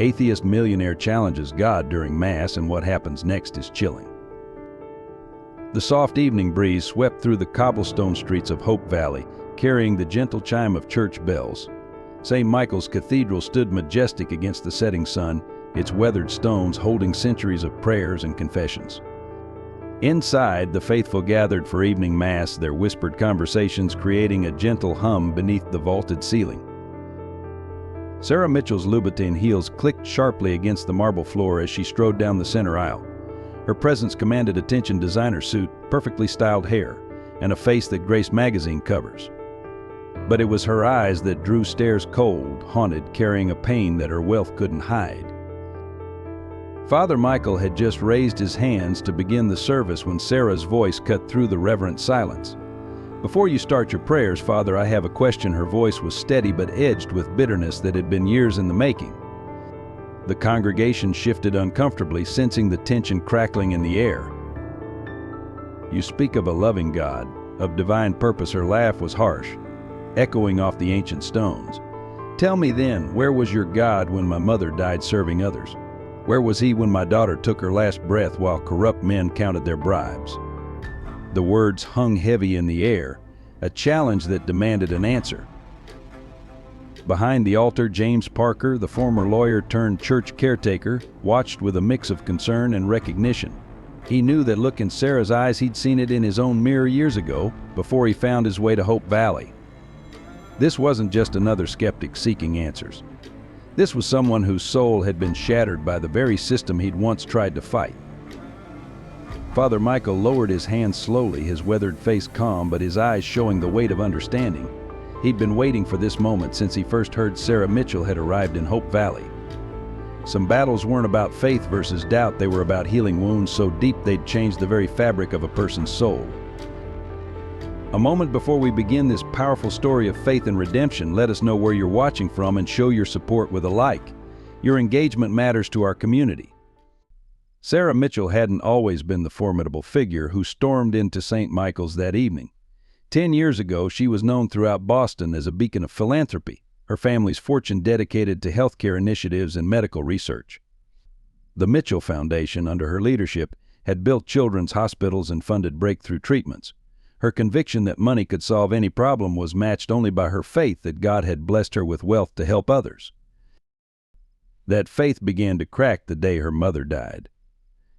Atheist Millionaire challenges God during Mass, and what happens next is chilling. The soft evening breeze swept through the cobblestone streets of Hope Valley, carrying the gentle chime of church bells. St. Michael's Cathedral stood majestic against the setting sun, its weathered stones holding centuries of prayers and confessions. Inside, the faithful gathered for evening Mass, their whispered conversations creating a gentle hum beneath the vaulted ceiling. Sarah Mitchell's Louboutin heels clicked sharply against the marble floor as she strode down the center aisle. Her presence commanded attention: designer suit, perfectly styled hair, and a face that graced magazine covers. But it was her eyes that drew stares cold, haunted, carrying a pain that her wealth couldn't hide. Father Michael had just raised his hands to begin the service when Sarah's voice cut through the reverent silence. "Before you start your prayers, Father, I have a question." Her voice was steady but edged with bitterness that had been years in the making. The congregation shifted uncomfortably, sensing the tension crackling in the air. "You speak of a loving God, of divine purpose." Her laugh was harsh, echoing off the ancient stones. "Tell me then, where was your God when my mother died serving others? Where was he when my daughter took her last breath while corrupt men counted their bribes?" The words hung heavy in the air, a challenge that demanded an answer. Behind the altar, James Parker, the former lawyer turned church caretaker, watched with a mix of concern and recognition. He knew that look in Sarah's eyes. He'd seen it in his own mirror years ago, before he found his way to Hope Valley. This wasn't just another skeptic seeking answers. This was someone whose soul had been shattered by the very system he'd once tried to fight. Father Michael lowered his hands slowly, his weathered face calm but his eyes showing the weight of understanding. He'd been waiting for this moment since he first heard Sarah Mitchell had arrived in Hope Valley. Some battles weren't about faith versus doubt, they were about healing wounds so deep they'd changed the very fabric of a person's soul. A moment before we begin this powerful story of faith and redemption, let us know where you're watching from and show your support with a like. Your engagement matters to our community. Sarah Mitchell hadn't always been the formidable figure who stormed into St. Michael's that evening. 10 years ago, she was known throughout Boston as a beacon of philanthropy, her family's fortune dedicated to healthcare initiatives and medical research. The Mitchell Foundation, under her leadership, had built children's hospitals and funded breakthrough treatments. Her conviction that money could solve any problem was matched only by her faith that God had blessed her with wealth to help others. That faith began to crack the day her mother died.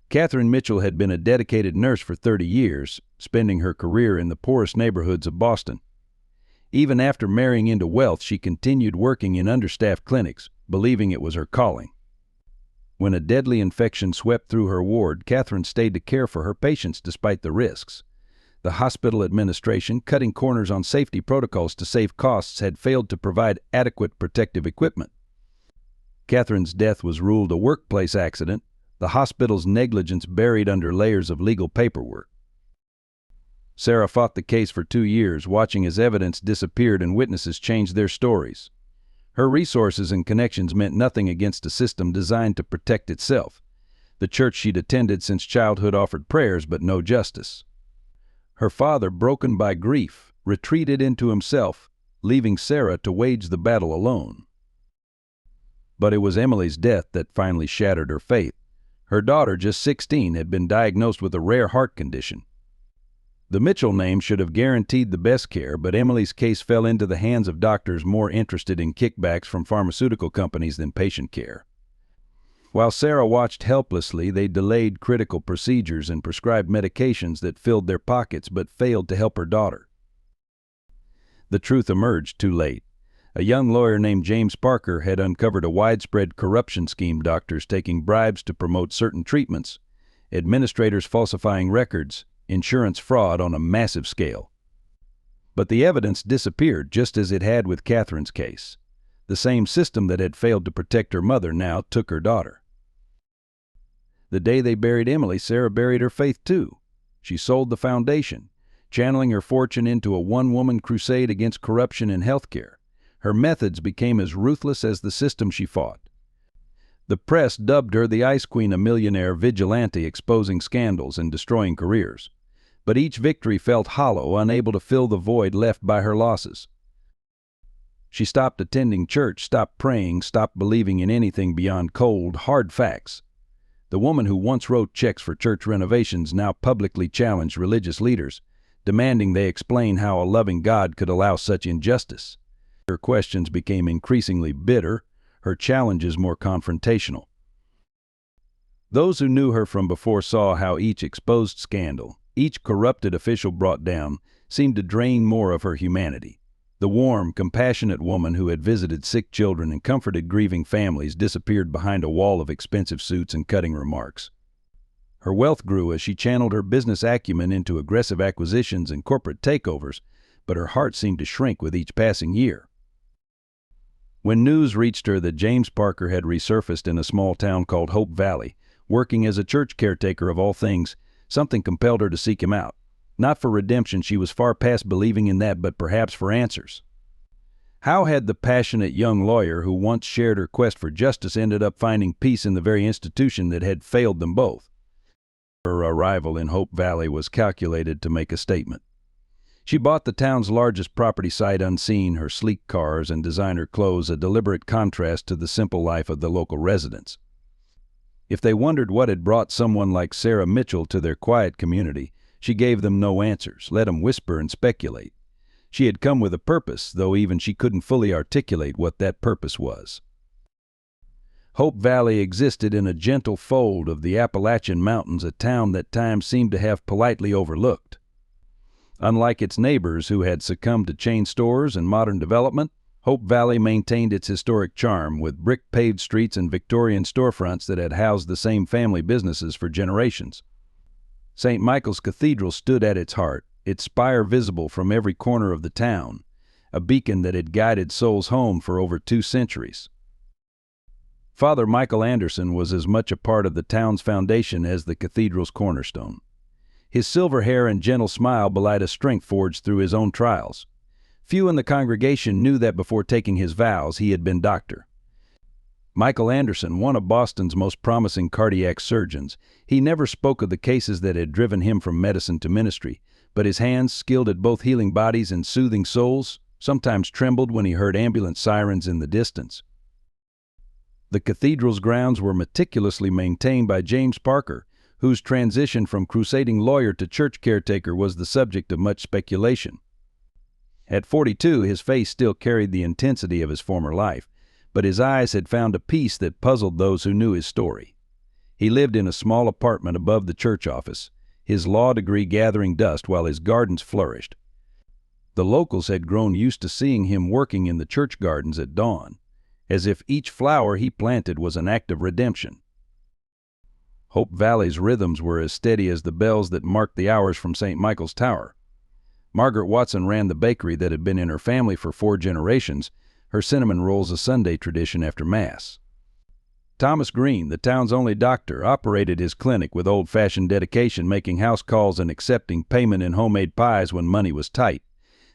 Catherine Mitchell had been a dedicated nurse for 30 years, spending her career in the poorest neighborhoods of Boston. Even after marrying into wealth, she continued working in understaffed clinics, believing it was her calling. When a deadly infection swept through her ward, Catherine stayed to care for her patients despite the risks. The hospital administration, cutting corners on safety protocols to save costs, had failed to provide adequate protective equipment. Catherine's death was ruled a workplace accident, the hospital's negligence buried under layers of legal paperwork. Sarah fought the case for 2 years, watching as evidence disappeared and witnesses changed their stories. Her resources and connections meant nothing against a system designed to protect itself. The church she'd attended since childhood offered prayers but no justice. Her father, broken by grief, retreated into himself, leaving Sarah to wage the battle alone. But it was Emily's death that finally shattered her faith. Her daughter, just 16, had been diagnosed with a rare heart condition. The Mitchell name should have guaranteed the best care, but Emily's case fell into the hands of doctors more interested in kickbacks from pharmaceutical companies than patient care. While Sarah watched helplessly, they delayed critical procedures and prescribed medications that filled their pockets but failed to help her daughter. The truth emerged too late. A young lawyer named James Parker had uncovered a widespread corruption scheme: doctors taking bribes to promote certain treatments, administrators falsifying records, insurance fraud on a massive scale. But the evidence disappeared just as it had with Catherine's case. The same system that had failed to protect her mother now took her daughter. The day they buried Emily, Sarah buried her faith too. She sold the foundation, channeling her fortune into a one-woman crusade against corruption in healthcare. Her methods became as ruthless as the system she fought. The press dubbed her the Ice Queen, a millionaire vigilante exposing scandals and destroying careers. But each victory felt hollow, unable to fill the void left by her losses. She stopped attending church, stopped praying, stopped believing in anything beyond cold, hard facts. The woman who once wrote checks for church renovations now publicly challenged religious leaders, demanding they explain how a loving God could allow such injustice. Her questions became increasingly bitter, her challenges more confrontational. Those who knew her from before saw how each exposed scandal, each corrupted official brought down, seemed to drain more of her humanity. The warm, compassionate woman who had visited sick children and comforted grieving families disappeared behind a wall of expensive suits and cutting remarks. Her wealth grew as she channeled her business acumen into aggressive acquisitions and corporate takeovers, but her heart seemed to shrink with each passing year. When news reached her that James Parker had resurfaced in a small town called Hope Valley, working as a church caretaker of all things, something compelled her to seek him out. Not for redemption, she was far past believing in that, but perhaps for answers. How had the passionate young lawyer who once shared her quest for justice ended up finding peace in the very institution that had failed them both? Her arrival in Hope Valley was calculated to make a statement. She bought the town's largest property sight unseen, her sleek cars and designer clothes a deliberate contrast to the simple life of the local residents. If they wondered what had brought someone like Sarah Mitchell to their quiet community, she gave them no answers, let them whisper and speculate. She had come with a purpose, though even she couldn't fully articulate what that purpose was. Hope Valley existed in a gentle fold of the Appalachian Mountains, a town that time seemed to have politely overlooked. Unlike its neighbors who had succumbed to chain stores and modern development, Hope Valley maintained its historic charm with brick-paved streets and Victorian storefronts that had housed the same family businesses for generations. St. Michael's Cathedral stood at its heart, its spire visible from every corner of the town, a beacon that had guided souls home for over 2 centuries. Father Michael Anderson was as much a part of the town's foundation as the cathedral's cornerstone. His silver hair and gentle smile belied a strength forged through his own trials. Few in the congregation knew that before taking his vows he had been doctor. Michael Anderson, one of Boston's most promising cardiac surgeons, he never spoke of the cases that had driven him from medicine to ministry, but his hands, skilled at both healing bodies and soothing souls, sometimes trembled when he heard ambulance sirens in the distance. The cathedral's grounds were meticulously maintained by James Parker, whose transition from crusading lawyer to church caretaker was the subject of much speculation. At 42, his face still carried the intensity of his former life, but his eyes had found a peace that puzzled those who knew his story. He lived in a small apartment above the church office, his law degree gathering dust while his gardens flourished. The locals had grown used to seeing him working in the church gardens at dawn, as if each flower he planted was an act of redemption. Hope Valley's rhythms were as steady as the bells that marked the hours from St. Michael's Tower. Margaret Watson ran the bakery that had been in her family for 4 generations, her cinnamon rolls a Sunday tradition after Mass. Thomas Green, the town's only doctor, operated his clinic with old-fashioned dedication, making house calls and accepting payment in homemade pies when money was tight.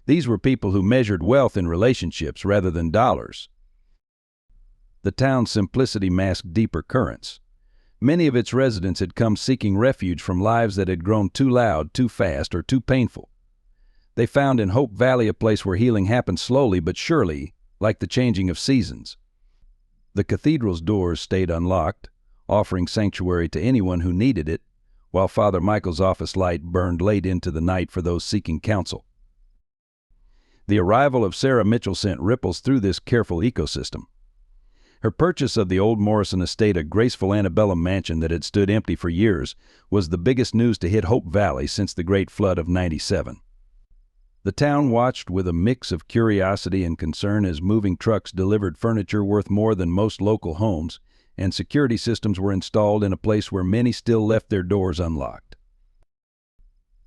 These were people who measured wealth in relationships rather than dollars. The town's simplicity masked deeper currents. Many of its residents had come seeking refuge from lives that had grown too loud, too fast, or too painful. They found in Hope Valley a place where healing happened slowly but surely, like the changing of seasons. The cathedral's doors stayed unlocked, offering sanctuary to anyone who needed it, while Father Michael's office light burned late into the night for those seeking counsel. The arrival of Sarah Mitchell sent ripples through this careful ecosystem. Her purchase of the old Morrison estate, a graceful antebellum mansion that had stood empty for years, was the biggest news to hit Hope Valley since the Great Flood of '97. The town watched with a mix of curiosity and concern as moving trucks delivered furniture worth more than most local homes, and security systems were installed in a place where many still left their doors unlocked.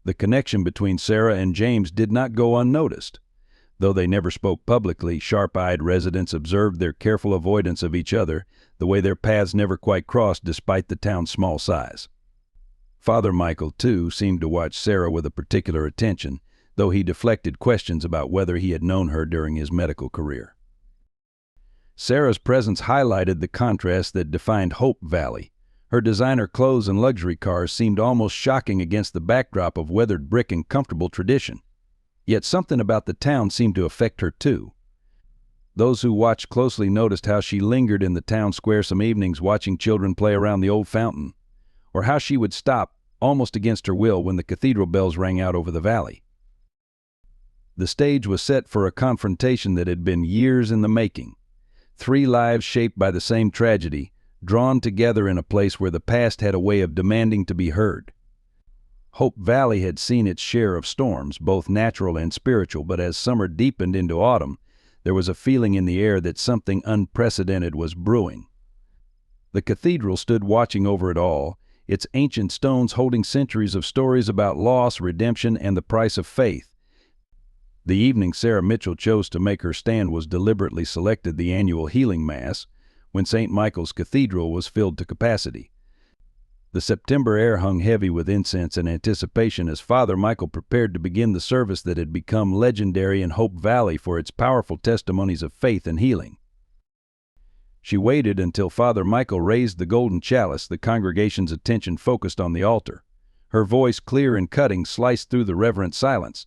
The connection between Sarah and James did not go unnoticed. Though they never spoke publicly, sharp-eyed residents observed their careful avoidance of each other, the way their paths never quite crossed despite the town's small size. Father Michael, too, seemed to watch Sarah with a particular attention, though he deflected questions about whether he had known her during his medical career. Sarah's presence highlighted the contrast that defined Hope Valley. Her designer clothes and luxury cars seemed almost shocking against the backdrop of weathered brick and comfortable tradition. Yet something about the town seemed to affect her too. Those who watched closely noticed how she lingered in the town square some evenings watching children play around the old fountain, or how she would stop, almost against her will, when the cathedral bells rang out over the valley. The stage was set for a confrontation that had been years in the making. 3 lives shaped by the same tragedy, drawn together in a place where the past had a way of demanding to be heard. Hope Valley had seen its share of storms, both natural and spiritual, but as summer deepened into autumn, there was a feeling in the air that something unprecedented was brewing. The cathedral stood watching over it all, its ancient stones holding centuries of stories about loss, redemption, and the price of faith. The evening Sarah Mitchell chose to make her stand was deliberately selected the annual healing mass, when St. Michael's Cathedral was filled to capacity. The September air hung heavy with incense and anticipation as Father Michael prepared to begin the service that had become legendary in Hope Valley for its powerful testimonies of faith and healing. She waited until Father Michael raised the golden chalice. The congregation's attention focused on the altar. Her voice, clear and cutting, sliced through the reverent silence.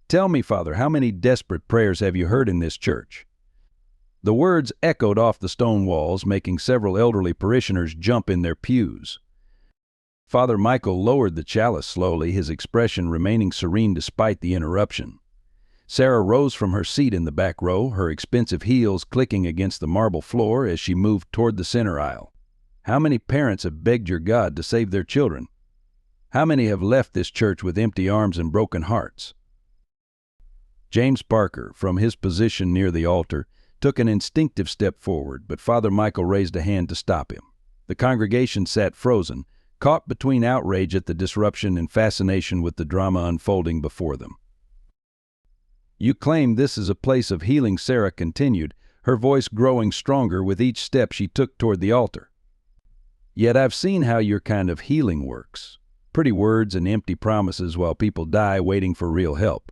"Tell me, Father, how many desperate prayers have you heard in this church?" The words echoed off the stone walls, making several elderly parishioners jump in their pews. Father Michael lowered the chalice slowly, his expression remaining serene despite the interruption. Sarah rose from her seat in the back row, her expensive heels clicking against the marble floor as she moved toward the center aisle. "How many parents have begged your God to save their children? How many have left this church with empty arms and broken hearts?" James Parker, from his position near the altar, took an instinctive step forward, but Father Michael raised a hand to stop him. The congregation sat frozen, caught between outrage at the disruption and fascination with the drama unfolding before them. "You claim this is a place of healing," Sarah continued, her voice growing stronger with each step she took toward the altar. "Yet I've seen how your kind of healing works. Pretty words and empty promises while people die waiting for real help.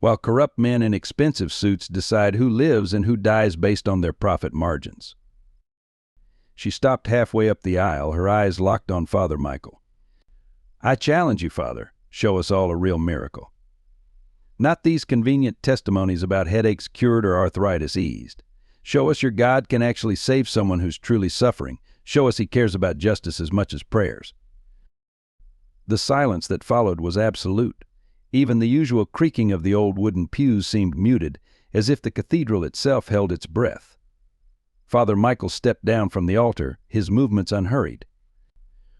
While corrupt men in expensive suits decide who lives and who dies based on their profit margins." She stopped halfway up the aisle, her eyes locked on Father Michael. "I challenge you, Father, show us all a real miracle. Not these convenient testimonies about headaches cured or arthritis eased. Show us your God can actually save someone who's truly suffering. Show us he cares about justice as much as prayers." The silence that followed was absolute. Even the usual creaking of the old wooden pews seemed muted, as if the cathedral itself held its breath. Father Michael stepped down from the altar, his movements unhurried.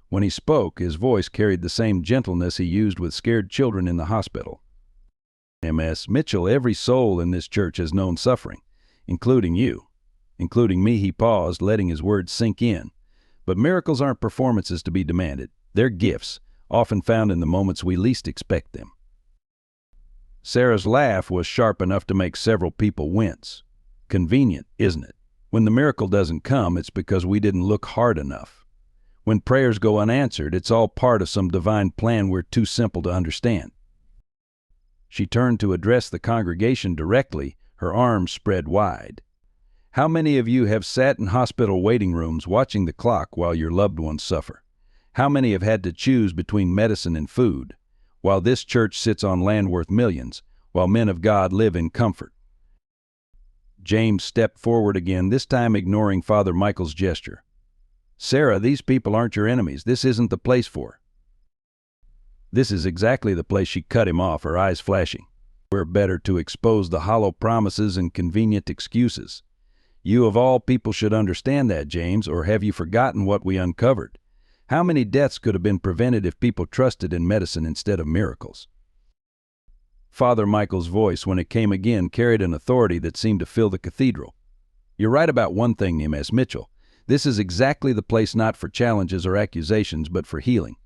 When he spoke, his voice carried the same gentleness he used with scared children in the hospital. "Ms. Mitchell, every soul in this church has known suffering, including you. Including me," he paused, letting his words sink in. "But miracles aren't performances to be demanded. They're gifts, often found in the moments we least expect them." Sarah's laugh was sharp enough to make several people wince. "Convenient, isn't it? When the miracle doesn't come, it's because we didn't look hard enough. When prayers go unanswered, it's all part of some divine plan we're too simple to understand." She turned to address the congregation directly, her arms spread wide. "How many of you have sat in hospital waiting rooms watching the clock while your loved ones suffer? How many have had to choose between medicine and food, while this church sits on land worth millions, while men of God live in comfort?" James stepped forward again, this time ignoring Father Michael's gesture. "Sarah, these people aren't your enemies. This isn't the place for." "This is exactly the place." She cut him off, her eyes flashing. "We're better to expose the hollow promises and convenient excuses. You of all people should understand that, James, or have you forgotten what we uncovered? How many deaths could have been prevented if people trusted in medicine instead of miracles?" Father Michael's voice, when it came again, carried an authority that seemed to fill the cathedral. "You're right about one thing, Ms. Mitchell. This is exactly the place not for challenges or accusations, but for healing.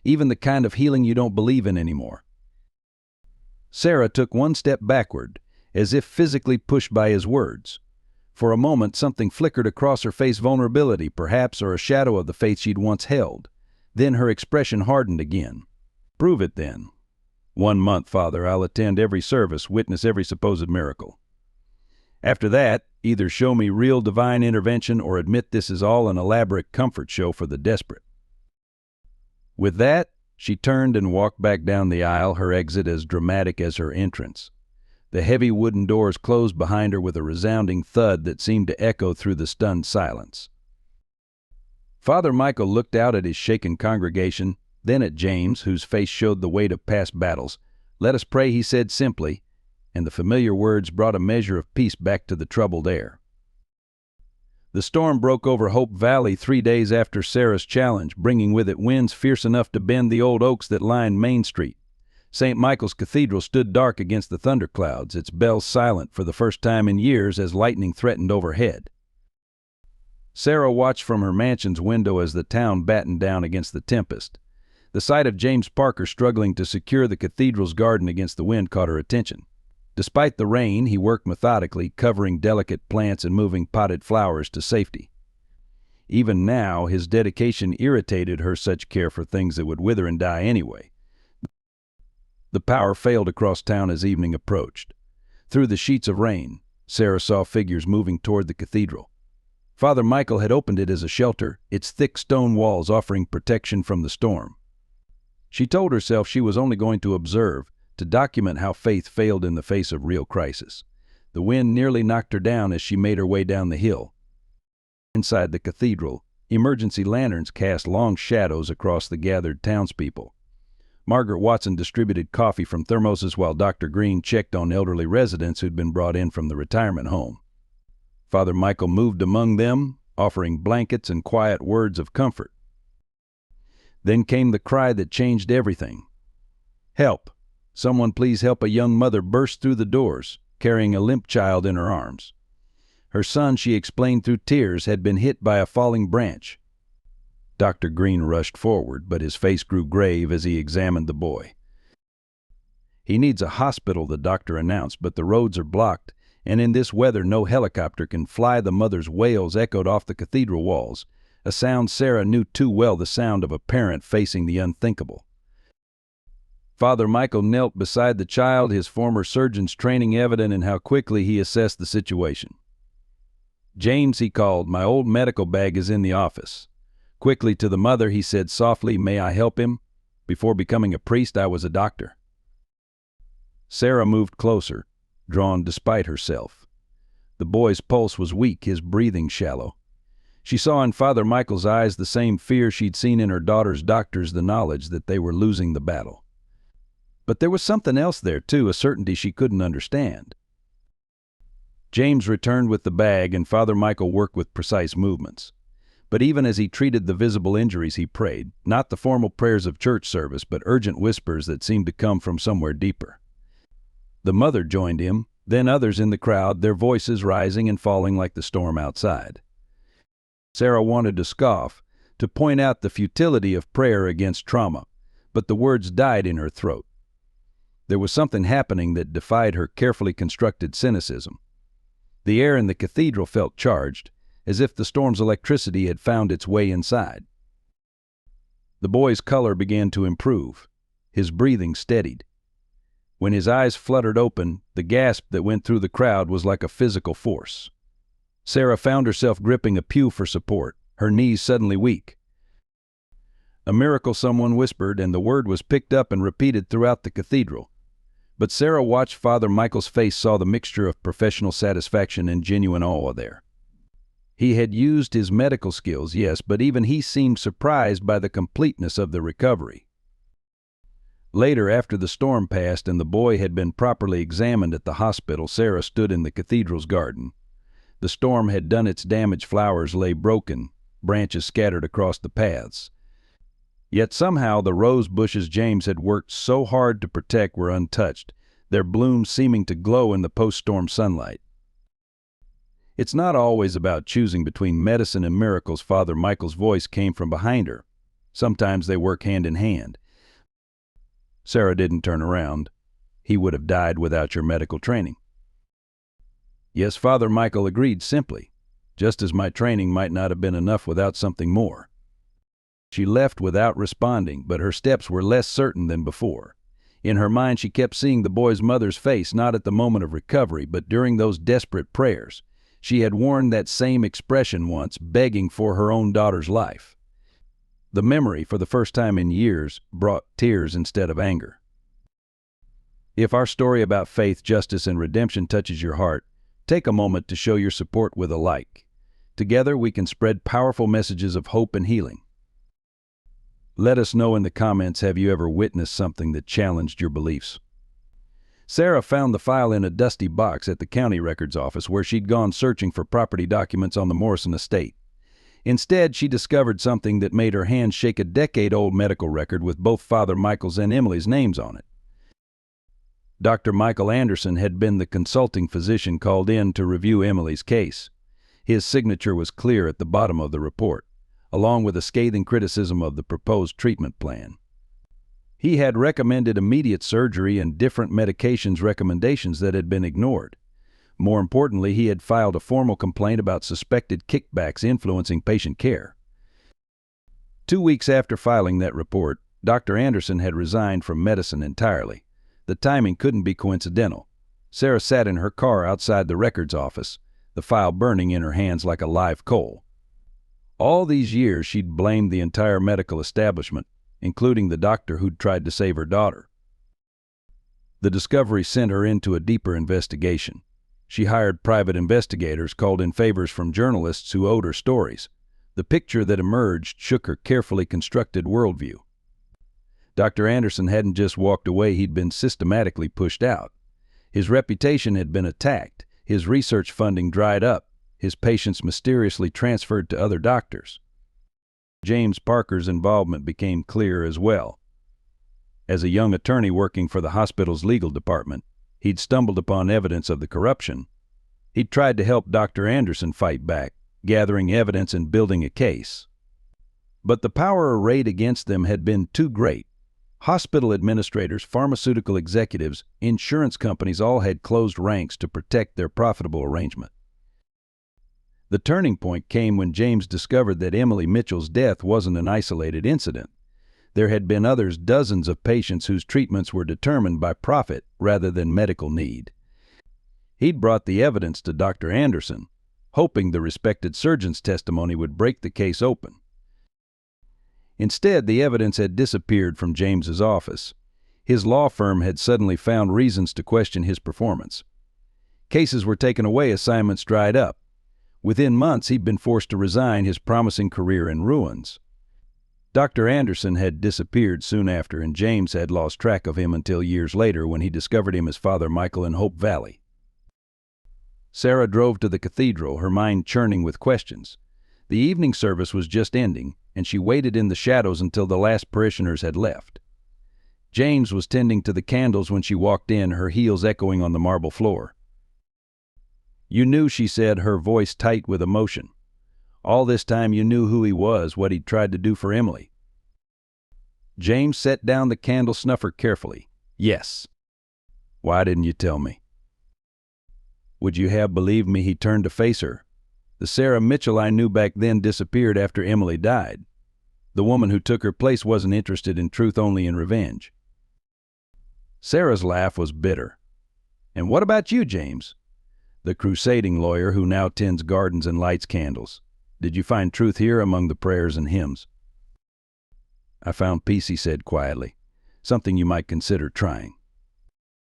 Even the kind of healing you don't believe in anymore." Sarah took one step backward, as if physically pushed by his words. For a moment, something flickered across her face, vulnerability, perhaps, or a shadow of the faith she'd once held. Then her expression hardened again. "Prove it, then." "1 month, Father. I'll attend every service, witness every supposed miracle. After that, either show me real divine intervention or admit this is all an elaborate comfort show for the desperate." With that, she turned and walked back down the aisle, her exit as dramatic as her entrance. The heavy wooden doors closed behind her with a resounding thud that seemed to echo through the stunned silence. Father Michael looked out at his shaken congregation, then at James, whose face showed the weight of past battles. "Let us pray," he said simply, and the familiar words brought a measure of peace back to the troubled air. The storm broke over Hope Valley 3 days after Sarah's challenge, bringing with it winds fierce enough to bend the old oaks that lined Main Street. St. Michael's Cathedral stood dark against the thunderclouds, its bells silent for the first time in years as lightning threatened overhead. Sarah watched from her mansion's window as the town battened down against the tempest. The sight of James Parker struggling to secure the cathedral's garden against the wind caught her attention. Despite the rain, he worked methodically, covering delicate plants and moving potted flowers to safety. Even now, his dedication irritated her, such care for things that would wither and die anyway. The power failed across town as evening approached. Through the sheets of rain, Sarah saw figures moving toward the cathedral. Father Michael had opened it as a shelter, its thick stone walls offering protection from the storm. She told herself she was only going to observe, to document how faith failed in the face of real crisis. The wind nearly knocked her down as she made her way down the hill. Inside the cathedral, emergency lanterns cast long shadows across the gathered townspeople. Margaret Watson distributed coffee from thermoses while Dr. Green checked on elderly residents who'd been brought in from the retirement home. Father Michael moved among them, offering blankets and quiet words of comfort. Then came the cry that changed everything. "Help! Someone please help!" A young mother burst through the doors, carrying a limp child in her arms. Her son, she explained through tears, had been hit by a falling branch. Dr. Green rushed forward, but his face grew grave as he examined the boy. "He needs a hospital," the doctor announced, "but the roads are blocked, and in this weather no helicopter can fly." The mother's wails echoed off the cathedral walls, a sound Sarah knew too well, the sound of a parent facing the unthinkable. Father Michael knelt beside the child, his former surgeon's training evident in how quickly he assessed the situation. "James," he called, "my old medical bag is in the office." Quickly to the mother, he said softly, "May I help him? Before becoming a priest, I was a doctor." Sarah moved closer, drawn despite herself. The boy's pulse was weak, his breathing shallow. She saw in Father Michael's eyes the same fear she'd seen in her daughter's doctors, the knowledge that they were losing the battle. But there was something else there, too, a certainty she couldn't understand. James returned with the bag, and Father Michael worked with precise movements. But even as he treated the visible injuries, he prayed, not the formal prayers of church service, but urgent whispers that seemed to come from somewhere deeper. The mother joined him, then others in the crowd, their voices rising and falling like the storm outside. Sarah wanted to scoff, to point out the futility of prayer against trauma, but the words died in her throat. There was something happening that defied her carefully constructed cynicism. The air in the cathedral felt charged, as if the storm's electricity had found its way inside. The boy's color began to improve. His breathing steadied. When his eyes fluttered open, the gasp that went through the crowd was like a physical force. Sarah found herself gripping a pew for support, her knees suddenly weak. "A miracle," someone whispered, and the word was picked up and repeated throughout the cathedral. But Sarah watched Father Michael's face, saw the mixture of professional satisfaction and genuine awe there. He had used his medical skills, yes, but even he seemed surprised by the completeness of the recovery. Later, after the storm passed and the boy had been properly examined at the hospital, Sarah stood in the cathedral's garden. The storm had done its damage. Flowers lay broken, branches scattered across the paths. Yet somehow the rose bushes James had worked so hard to protect were untouched, their blooms seeming to glow in the post-storm sunlight. "It's not always about choosing between medicine and miracles." Father Michael's voice came from behind her. "Sometimes they work hand in hand." Sarah didn't turn around. "He would have died without your medical training." "Yes," Father Michael agreed simply, "just as my training might not have been enough without something more." She left without responding, but her steps were less certain than before. In her mind, she kept seeing the boy's mother's face, not at the moment of recovery, but during those desperate prayers. She had worn that same expression once, begging for her own daughter's life. The memory, for the first time in years, brought tears instead of anger. If our story about faith, justice, and redemption touches your heart, take a moment to show your support with a like. Together, we can spread powerful messages of hope and healing. Let us know in the comments, have you ever witnessed something that challenged your beliefs? Sarah found the file in a dusty box at the county records office where she'd gone searching for property documents on the Morrison estate. Instead, she discovered something that made her hands shake: a decade-old medical record with both Father Michael's and Emily's names on it. Dr. Michael Anderson had been the consulting physician called in to review Emily's case. His signature was clear at the bottom of the report, along with a scathing criticism of the proposed treatment plan. He had recommended immediate surgery and different medications recommendations that had been ignored. More importantly, he had filed a formal complaint about suspected kickbacks influencing patient care. 2 weeks after filing that report, Dr. Anderson had resigned from medicine entirely. The timing couldn't be coincidental. Sarah sat in her car outside the records office, the file burning in her hands like a live coal. All these years she'd blamed the entire medical establishment, including the doctor who'd tried to save her daughter. The discovery sent her into a deeper investigation. She hired private investigators, called in favors from journalists who owed her stories. The picture that emerged shook her carefully constructed worldview. Dr. Anderson hadn't just walked away, he'd been systematically pushed out. His reputation had been attacked, his research funding dried up, his patients mysteriously transferred to other doctors. James Parker's involvement became clear as well. As a young attorney working for the hospital's legal department, he'd stumbled upon evidence of the corruption. He'd tried to help Dr. Anderson fight back, gathering evidence and building a case. But the power arrayed against them had been too great. Hospital administrators, pharmaceutical executives, insurance companies all had closed ranks to protect their profitable arrangement. The turning point came when James discovered that Emily Mitchell's death wasn't an isolated incident. There had been others, dozens of patients whose treatments were determined by profit rather than medical need. He'd brought the evidence to Dr. Anderson, hoping the respected surgeon's testimony would break the case open. Instead, the evidence had disappeared from James's office. His law firm had suddenly found reasons to question his performance. Cases were taken away, assignments dried up. Within months, he'd been forced to resign, his promising career in ruins. Dr. Anderson had disappeared soon after, and James had lost track of him until years later when he discovered him as Father Michael in Hope Valley. Sarah drove to the cathedral, her mind churning with questions. The evening service was just ending, and she waited in the shadows until the last parishioners had left. James was tending to the candles when she walked in, her heels echoing on the marble floor. "You knew," she said, her voice tight with emotion. "All this time you knew who he was, what he'd tried to do for Emily." James set down the candle snuffer carefully. "Yes." "Why didn't you tell me?" "Would you have believed me?" He turned to face her. "The Sarah Mitchell I knew back then disappeared after Emily died. The woman who took her place wasn't interested in truth, only in revenge." Sarah's laugh was bitter. "And what about you, James? The crusading lawyer who now tends gardens and lights candles. Did you find truth here among the prayers and hymns?" "I found peace," he said quietly. "Something you might consider trying."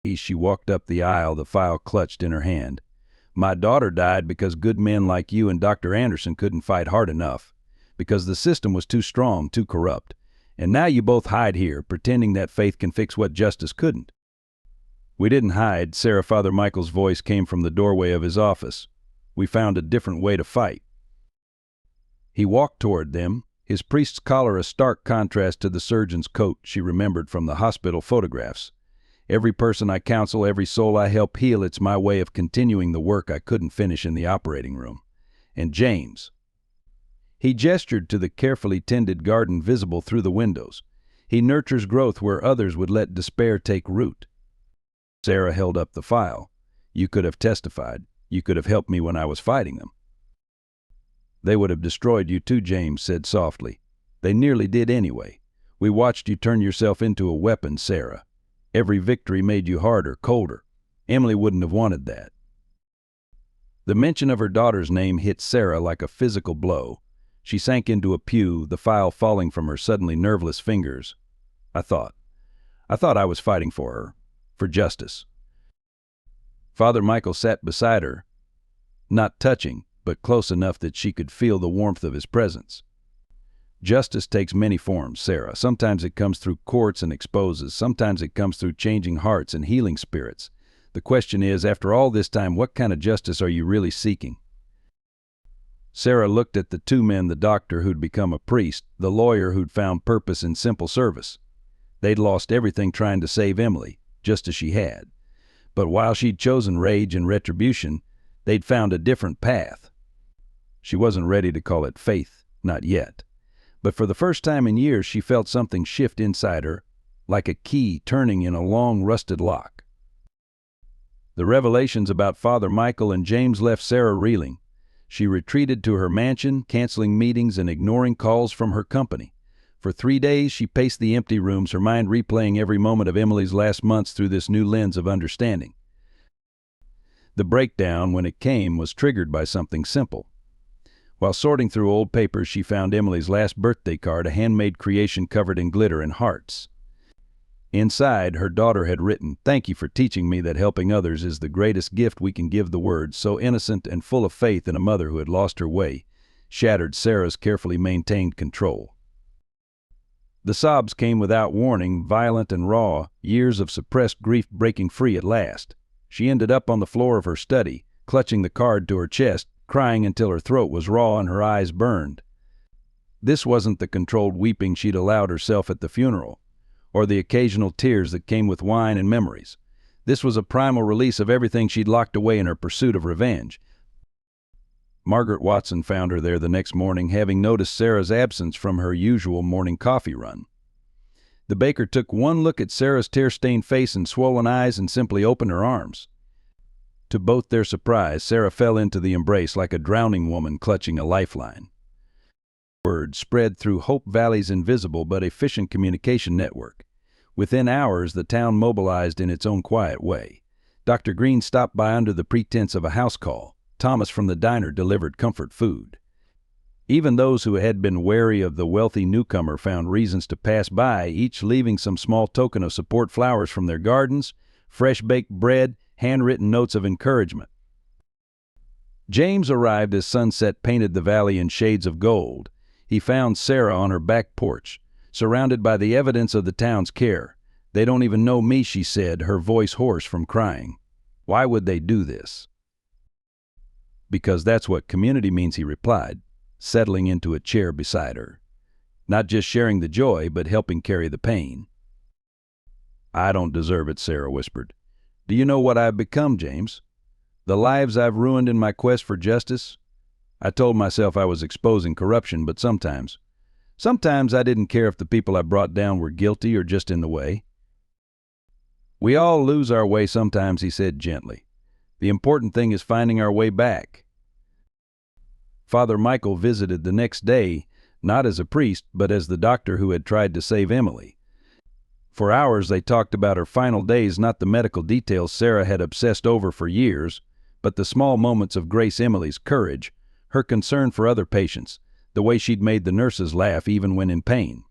She walked up the aisle, the file clutched in her hand. "My daughter died because good men like you and Dr. Anderson couldn't fight hard enough, because the system was too strong, too corrupt. And now you both hide here, pretending that faith can fix what justice couldn't." "We didn't hide," Sarah. Father Michael's voice came from the doorway of his office. "We found a different way to fight." He walked toward them, his priest's collar a stark contrast to the surgeon's coat she remembered from the hospital photographs. "Every person I counsel, every soul I help heal, it's my way of continuing the work I couldn't finish in the operating room. And James." He gestured to the carefully tended garden visible through the windows. "He nurtures growth where others would let despair take root." Sarah held up the file. "You could have testified. You could have helped me when I was fighting them." "They would have destroyed you too," James said softly. "They nearly did anyway. We watched you turn yourself into a weapon, Sarah. Every victory made you harder, colder. Emily wouldn't have wanted that." The mention of her daughter's name hit Sarah like a physical blow. She sank into a pew, the file falling from her suddenly nerveless fingers. I thought I was fighting for her. for justice. Father Michael sat beside her, not touching, but close enough that she could feel the warmth of his presence. Justice takes many forms, Sarah. Sometimes it comes through courts and exposes. Sometimes it comes through changing hearts and healing spirits. The question is, after all this time, what kind of justice are you really seeking? Sarah looked at the two men, the doctor who'd become a priest, the lawyer who'd found purpose in simple service. They'd lost everything trying to save Emily, just as she had. But while she'd chosen rage and retribution, they'd found a different path. She wasn't ready to call it faith, not yet. But for the first time in years, she felt something shift inside her, like a key turning in a long rusted lock. The revelations about Father Michael and James left Sarah reeling. She retreated to her mansion, canceling meetings and ignoring calls from her company. For 3 days, she paced the empty rooms, her mind replaying every moment of Emily's last months through this new lens of understanding. The breakdown, when it came, was triggered by something simple. While sorting through old papers, she found Emily's last birthday card, a handmade creation covered in glitter and hearts. Inside, her daughter had written, "Thank you for teaching me that helping others is the greatest gift we can give the world." So innocent and full of faith in a mother who had lost her way, shattered Sarah's carefully maintained control. The sobs came without warning, violent and raw, years of suppressed grief breaking free at last. She ended up on the floor of her study, clutching the card to her chest, crying until her throat was raw and her eyes burned. This wasn't the controlled weeping she'd allowed herself at the funeral, or the occasional tears that came with wine and memories. This was a primal release of everything she'd locked away in her pursuit of revenge. Margaret Watson found her there the next morning, having noticed Sarah's absence from her usual morning coffee run. The baker took one look at Sarah's tear-stained face and swollen eyes and simply opened her arms. To both their surprise, Sarah fell into the embrace like a drowning woman clutching a lifeline. Word spread through Hope Valley's invisible but efficient communication network. Within hours, the town mobilized in its own quiet way. Dr. Green stopped by under the pretense of a house call. Thomas from the diner delivered comfort food. Even those who had been wary of the wealthy newcomer found reasons to pass by, each leaving some small token of support: flowers from their gardens, fresh-baked bread, handwritten notes of encouragement. James arrived as sunset painted the valley in shades of gold. He found Sarah on her back porch, surrounded by the evidence of the town's care. "They don't even know me," she said, her voice hoarse from crying. "Why would they do this?" "Because that's what community means," he replied, settling into a chair beside her. "Not just sharing the joy, but helping carry the pain." "I don't deserve it," Sarah whispered. "Do you know what I've become, James? The lives I've ruined in my quest for justice? I told myself I was exposing corruption, but sometimes I didn't care if the people I brought down were guilty or just in the way." "We all lose our way sometimes," he said gently. "The important thing is finding our way back." Father Michael visited the next day, not as a priest, but as the doctor who had tried to save Emily. For hours they talked about her final days, not the medical details Sarah had obsessed over for years, but the small moments of Grace, Emily's courage, her concern for other patients, the way she'd made the nurses laugh even when in pain.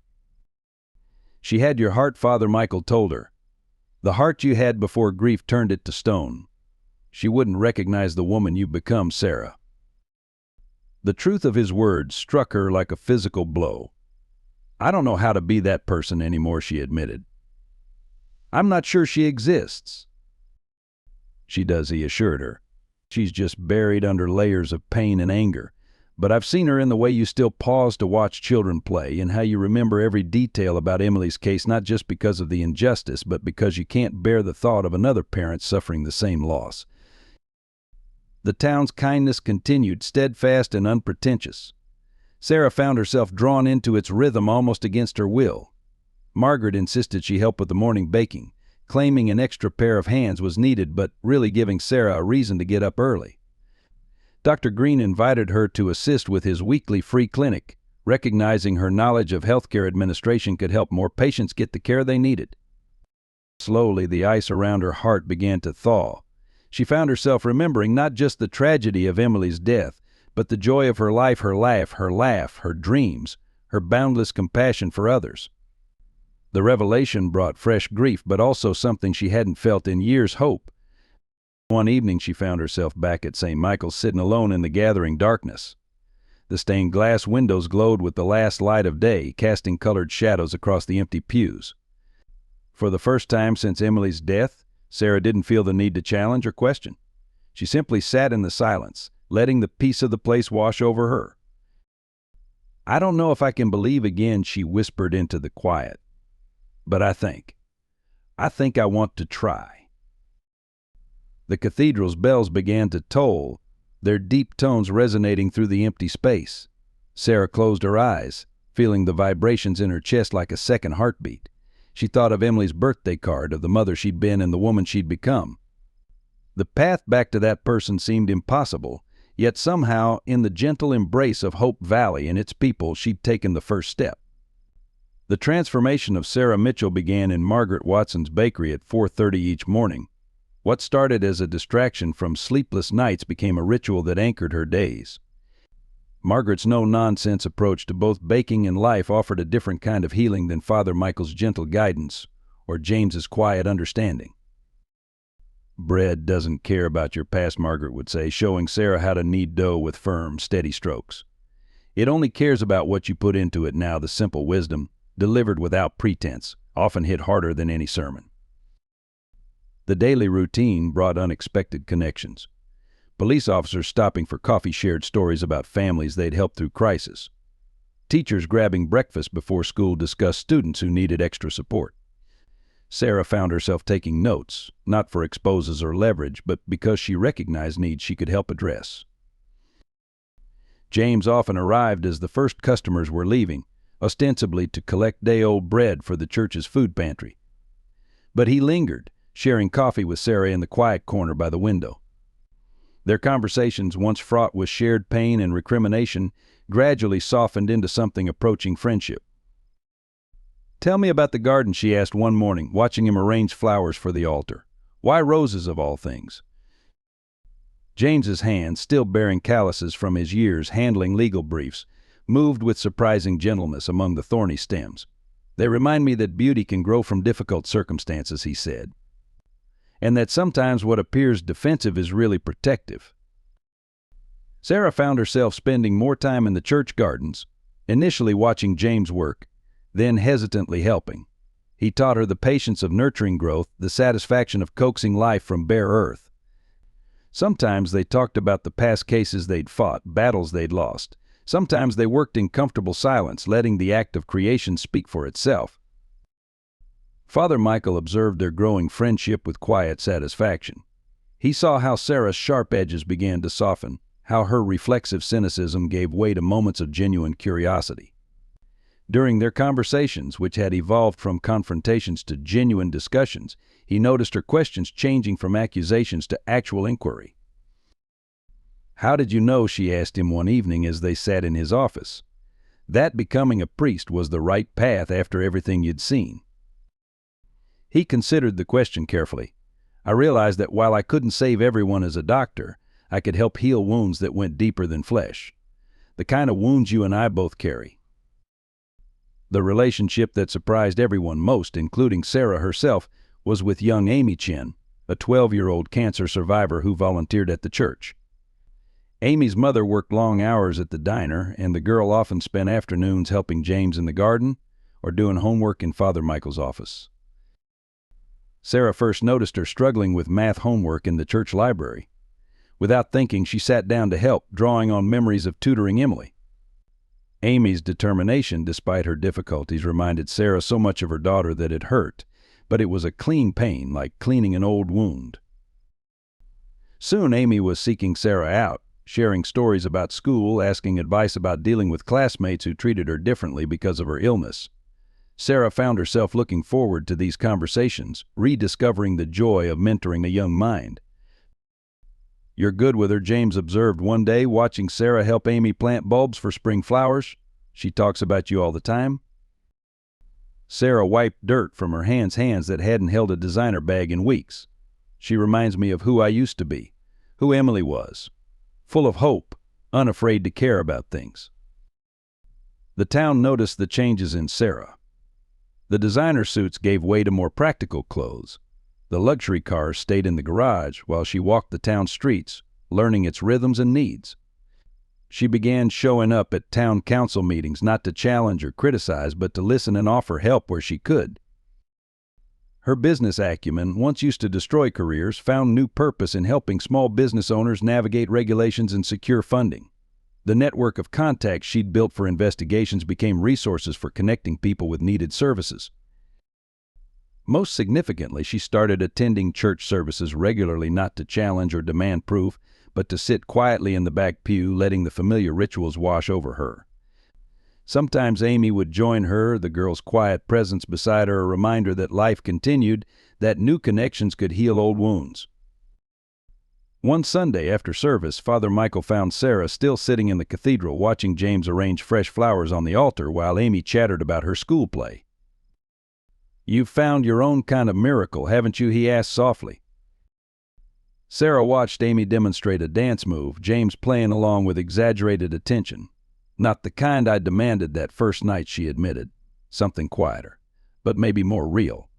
"She had your heart," Father Michael told her. "The heart you had before grief turned it to stone. She wouldn't recognize the woman you've become, Sarah." The truth of his words struck her like a physical blow. "I don't know how to be that person anymore," she admitted. "I'm not sure she exists." "She does," he assured her. "She's just buried under layers of pain and anger. But I've seen her in the way you still pause to watch children play, and how you remember every detail about Emily's case, not just because of the injustice, but because you can't bear the thought of another parent suffering the same loss." The town's kindness continued, steadfast and unpretentious. Sarah found herself drawn into its rhythm almost against her will. Margaret insisted she help with the morning baking, claiming an extra pair of hands was needed, but really giving Sarah a reason to get up early. Dr. Green invited her to assist with his weekly free clinic, recognizing her knowledge of healthcare administration could help more patients get the care they needed. Slowly, the ice around her heart began to thaw. She found herself remembering not just the tragedy of Emily's death, but the joy of her life, her laugh, her dreams, her boundless compassion for others. The revelation brought fresh grief, but also something she hadn't felt in years: hope. One evening she found herself back at St. Michael's, sitting alone in the gathering darkness. The stained glass windows glowed with the last light of day, casting colored shadows across the empty pews. For the first time since Emily's death, Sarah didn't feel the need to challenge or question. She simply sat in the silence, letting the peace of the place wash over her. "I don't know if I can believe again," she whispered into the quiet. "But I think I want to try." The cathedral's bells began to toll, their deep tones resonating through the empty space. Sarah closed her eyes, feeling the vibrations in her chest like a second heartbeat. She thought of Emily's birthday card, of the mother she'd been and the woman she'd become. The path back to that person seemed impossible, yet somehow, in the gentle embrace of Hope Valley and its people, she'd taken the first step. The transformation of Sarah Mitchell began in Margaret Watson's bakery at 4:30 each morning. What started as a distraction from sleepless nights became a ritual that anchored her days. Margaret's no-nonsense approach to both baking and life offered a different kind of healing than Father Michael's gentle guidance or James's quiet understanding. "Bread doesn't care about your past," Margaret would say, showing Sarah how to knead dough with firm, steady strokes. "It only cares about what you put into it now." The simple wisdom, delivered without pretense, often hit harder than any sermon. The daily routine brought unexpected connections. Police officers stopping for coffee shared stories about families they'd helped through crisis. Teachers grabbing breakfast before school discussed students who needed extra support. Sarah found herself taking notes, not for exposes or leverage, but because she recognized needs she could help address. James often arrived as the first customers were leaving, ostensibly to collect day-old bread for the church's food pantry. But he lingered, sharing coffee with Sarah in the quiet corner by the window. Their conversations, once fraught with shared pain and recrimination, gradually softened into something approaching friendship. "Tell me about the garden," she asked one morning, watching him arrange flowers for the altar. "Why roses of all things?" James's hand, still bearing calluses from his years handling legal briefs, moved with surprising gentleness among the thorny stems. "They remind me that beauty can grow from difficult circumstances," he said, "and that sometimes what appears defensive is really protective." Sarah found herself spending more time in the church gardens, initially watching James work, then hesitantly helping. He taught her the patience of nurturing growth, the satisfaction of coaxing life from bare earth. Sometimes they talked about the past cases they'd fought, battles they'd lost. Sometimes they worked in comfortable silence, letting the act of creation speak for itself. Father Michael observed their growing friendship with quiet satisfaction. He saw how Sarah's sharp edges began to soften, how her reflexive cynicism gave way to moments of genuine curiosity. During their conversations, which had evolved from confrontations to genuine discussions, he noticed her questions changing from accusations to actual inquiry. "How did you know?" she asked him one evening as they sat in his office. "That becoming a priest was the right path after everything you'd seen?" He considered the question carefully. "I realized that while I couldn't save everyone as a doctor, I could help heal wounds that went deeper than flesh. The kind of wounds you and I both carry." The relationship that surprised everyone most, including Sarah herself, was with young Amy Chen, a 12-year-old cancer survivor who volunteered at the church. Amy's mother worked long hours at the diner, and the girl often spent afternoons helping James in the garden or doing homework in Father Michael's office. Sarah first noticed her struggling with math homework in the church library. Without thinking, she sat down to help, drawing on memories of tutoring Emily. Amy's determination, despite her difficulties, reminded Sarah so much of her daughter that it hurt, but it was a clean pain, like cleaning an old wound. Soon Amy was seeking Sarah out, sharing stories about school, asking advice about dealing with classmates who treated her differently because of her illness. Sarah found herself looking forward to these conversations, rediscovering the joy of mentoring a young mind. "You're good with her," James observed one day, watching Sarah help Amy plant bulbs for spring flowers. "She talks about you all the time." Sarah wiped dirt from her hands that hadn't held a designer bag in weeks. "She reminds me of who I used to be, who Emily was. Full of hope, unafraid to care about things." The town noticed the changes in Sarah. The designer suits gave way to more practical clothes. The luxury cars stayed in the garage while she walked the town streets, learning its rhythms and needs. She began showing up at town council meetings not to challenge or criticize, but to listen and offer help where she could. Her business acumen, once used to destroy careers, found new purpose in helping small business owners navigate regulations and secure funding. The network of contacts she'd built for investigations became resources for connecting people with needed services. Most significantly, she started attending church services regularly, not to challenge or demand proof, but to sit quietly in the back pew, letting the familiar rituals wash over her. Sometimes Amy would join her, the girl's quiet presence beside her a reminder that life continued, that new connections could heal old wounds. One Sunday after service, Father Michael found Sarah still sitting in the cathedral watching James arrange fresh flowers on the altar while Amy chattered about her school play. "You've found your own kind of miracle, haven't you?" he asked softly. Sarah watched Amy demonstrate a dance move, James playing along with exaggerated attention. "Not the kind I demanded that first night," she admitted. "Something quieter, but maybe more real."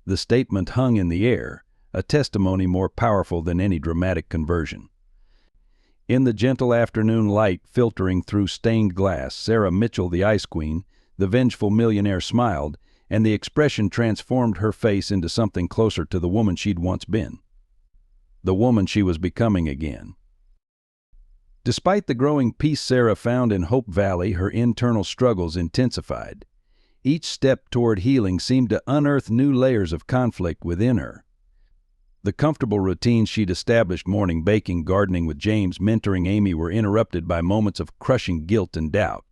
The statement hung in the air, a testimony more powerful than any dramatic conversion. In the gentle afternoon light filtering through stained glass, Sarah Mitchell, the Ice Queen, the vengeful millionaire, smiled, and the expression transformed her face into something closer to the woman she'd once been. The woman she was becoming again. Despite the growing peace Sarah found in Hope Valley, her internal struggles intensified. Each step toward healing seemed to unearth new layers of conflict within her. The comfortable routines she'd established, morning baking, gardening with James, mentoring Amy, were interrupted by moments of crushing guilt and doubt.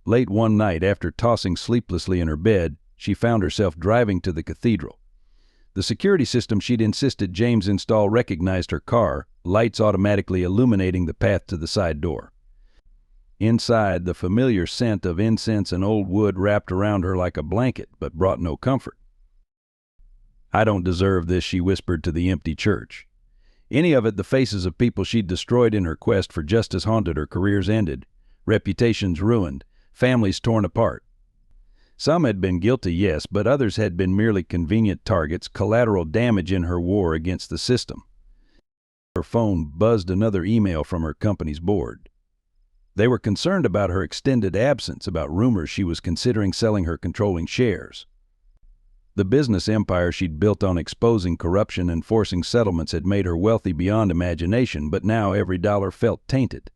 Late one night, after tossing sleeplessly in her bed, she found herself driving to the cathedral. The security system she'd insisted James install recognized her car, lights automatically illuminating the path to the side door. Inside, the familiar scent of incense and old wood wrapped around her like a blanket, but brought no comfort. "I don't deserve this," she whispered to the empty church. Any of it, the faces of people she'd destroyed in her quest for justice haunted her. Careers ended, reputations ruined, families torn apart. Some had been guilty, yes, but others had been merely convenient targets, collateral damage in her war against the system. Her phone buzzed another email from her company's board. They were concerned about her extended absence, about rumors she was considering selling her controlling shares. The business empire she'd built on exposing corruption and forcing settlements had made her wealthy beyond imagination, but now every dollar felt tainted.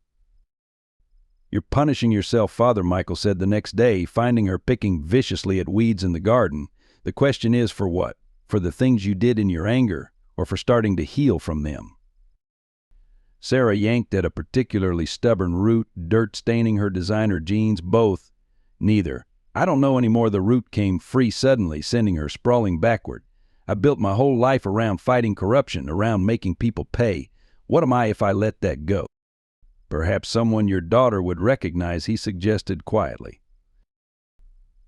"You're punishing yourself," Father Michael said the next day, finding her picking viciously at weeds in the garden. "The question is, for what? For the things you did in your anger, or for starting to heal from them?" Sarah yanked at a particularly stubborn root, dirt staining her designer jeans. "Both." "Neither. I don't know anymore." The root came free suddenly, sending her sprawling backward. "I built my whole life around fighting corruption, around making people pay. What am I if I let that go?" "Perhaps someone your daughter would recognize," he suggested quietly.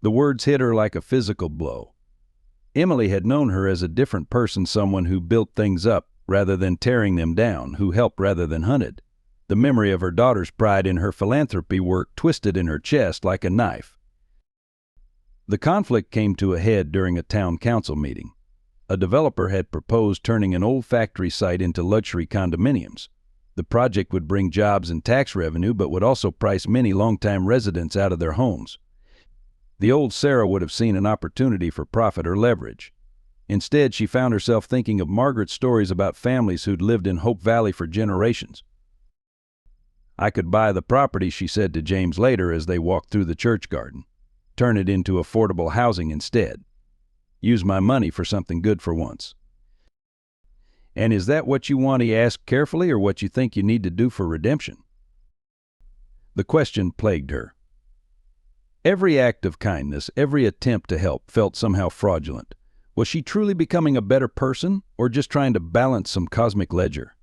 The words hit her like a physical blow. Emily had known her as a different person, someone who built things up rather than tearing them down, who helped rather than hunted. The memory of her daughter's pride in her philanthropy work twisted in her chest like a knife. The conflict came to a head during a town council meeting. A developer had proposed turning an old factory site into luxury condominiums. The project would bring jobs and tax revenue, but would also price many longtime residents out of their homes. The old Sarah would have seen an opportunity for profit or leverage. Instead, she found herself thinking of Margaret's stories about families who'd lived in Hope Valley for generations. "I could buy the property," she said to James later as they walked through the church garden. "Turn it into affordable housing instead. Use my money for something good for once." "And is that what you want," he asked carefully, "or what you think you need to do for redemption?" The question plagued her. Every act of kindness, every attempt to help felt somehow fraudulent. Was she truly becoming a better person, or just trying to balance some cosmic ledger?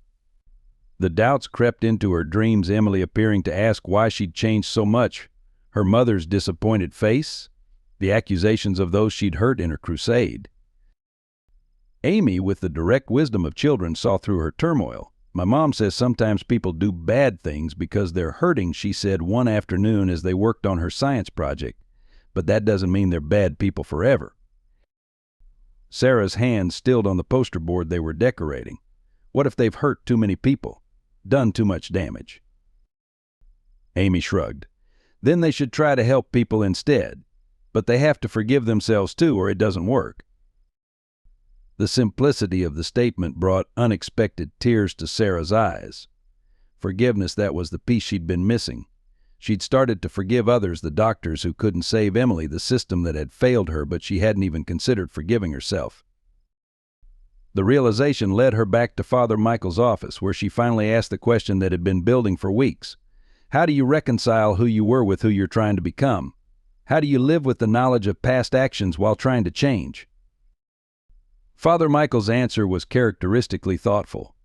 The doubts crept into her dreams, Emily appearing to ask why she'd changed so much, her mother's disappointed face, the accusations of those she'd hurt in her crusade. Amy, with the direct wisdom of children, saw through her turmoil. "My mom says sometimes people do bad things because they're hurting," she said one afternoon as they worked on her science project. but that doesn't mean they're bad people forever. Sarah's hand stilled on the poster board they were decorating. What if they've hurt too many people? Done too much damage? Amy shrugged. Then they should try to help people instead. But they have to forgive themselves too, or it doesn't work. The simplicity of the statement brought unexpected tears to Sarah's eyes. Forgiveness, that was the piece she'd been missing. She'd started to forgive others, the doctors who couldn't save Emily, the system that had failed her, but she hadn't even considered forgiving herself. The realization led her back to Father Michael's office, where she finally asked the question that had been building for weeks. How do you reconcile who you were with who you're trying to become? How do you live with the knowledge of past actions while trying to change? Father Michael's answer was characteristically thoughtful.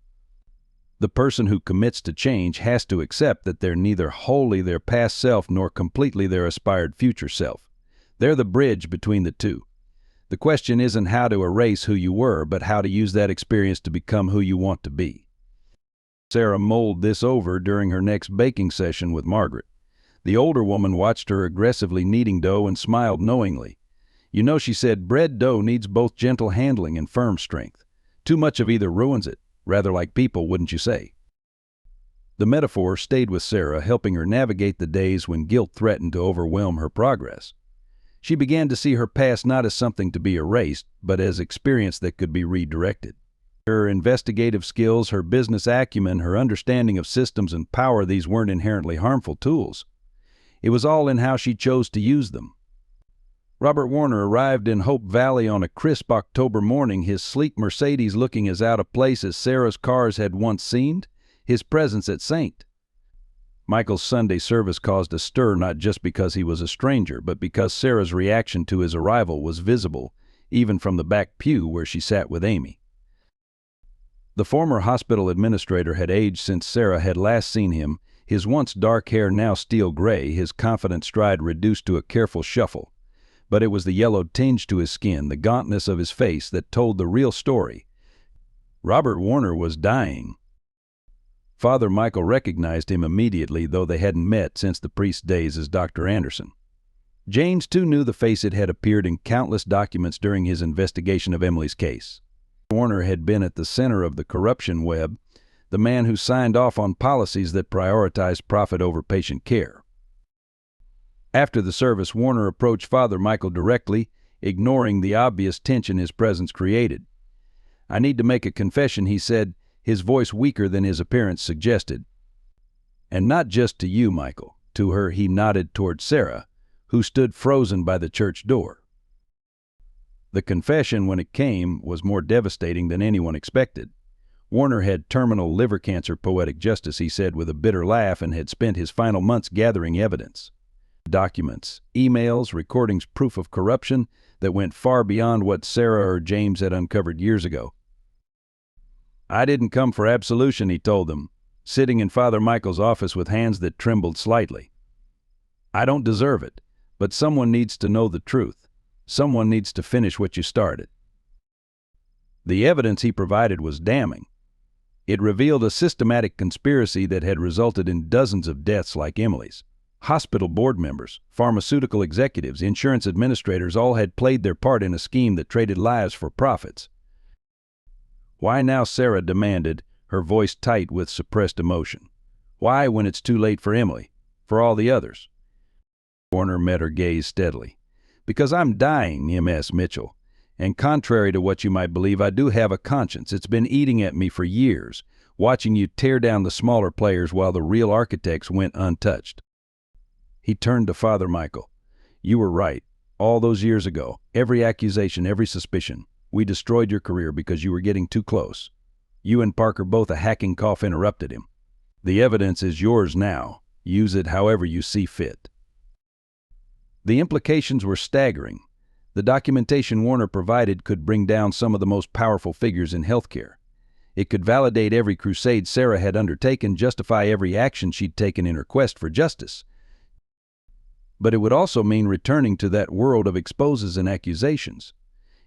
The person who commits to change has to accept that they're neither wholly their past self nor completely their aspired future self. They're the bridge between the two. The question isn't how to erase who you were, but how to use that experience to become who you want to be. Sarah mulled this over during her next baking session with Margaret. The older woman watched her aggressively kneading dough and smiled knowingly. You know, she said, bread dough needs both gentle handling and firm strength. Too much of either ruins it. Rather like people, wouldn't you say? The metaphor stayed with Sarah, helping her navigate the days when guilt threatened to overwhelm her progress. She began to see her past not as something to be erased, but as experience that could be redirected. Her investigative skills, her business acumen, her understanding of systems and power, these weren't inherently harmful tools. It was all in how she chose to use them. Robert Warner arrived in Hope Valley on a crisp October morning, his sleek Mercedes looking as out of place as Sarah's cars had once seemed, his presence at St. Michael's Sunday service caused a stir, not just because he was a stranger, but because Sarah's reaction to his arrival was visible, even from the back pew where she sat with Amy. The former hospital administrator had aged since Sarah had last seen him, his once dark hair now steel gray, his confident stride reduced to a careful shuffle. But it was the yellowed tinge to his skin, the gauntness of his face, that told the real story. Robert Warner was dying. Father Michael recognized him immediately, though they hadn't met since the priest's days as Dr. Anderson. James, too, knew the face. It had appeared in countless documents during his investigation of Emily's case. Warner had been at the center of the corruption web, the man who signed off on policies that prioritized profit over patient care. After the service, Warner approached Father Michael directly, ignoring the obvious tension his presence created. "I need to make a confession," he said, his voice weaker than his appearance suggested. "And not just to you, Michael." To her he nodded toward Sarah, who stood frozen by the church door. The confession, when it came, was more devastating than anyone expected. Warner had terminal liver cancer, poetic justice, he said with a bitter laugh, and had spent his final months gathering evidence. Documents, emails, recordings, proof of corruption that went far beyond what Sarah or James had uncovered years ago. "I didn't come for absolution," he told them, sitting in Father Michael's office with hands that trembled slightly. "I don't deserve it, but someone needs to know the truth. Someone needs to finish what you started." The evidence he provided was damning. It revealed a systematic conspiracy that had resulted in dozens of deaths like Emily's. Hospital board members, pharmaceutical executives, insurance administrators all had played their part in a scheme that traded lives for profits. "Why now?" Sarah demanded, her voice tight with suppressed emotion. "Why, when it's too late for Emily, for all the others?" Warner met her gaze steadily. "Because I'm dying, Ms. Mitchell. And contrary to what you might believe, I do have a conscience. It's been eating at me for years, watching you tear down the smaller players while the real architects went untouched." He turned to Father Michael. "You were right. All those years ago, every accusation, every suspicion, we destroyed your career because you were getting too close. You and Parker both." A hacking cough interrupted him. "The evidence is yours now. Use it however you see fit." The implications were staggering. The documentation Warner provided could bring down some of the most powerful figures in healthcare. It could validate every crusade Sarah had undertaken, justify every action she'd taken in her quest for justice. But it would also mean returning to that world of exposes and accusations.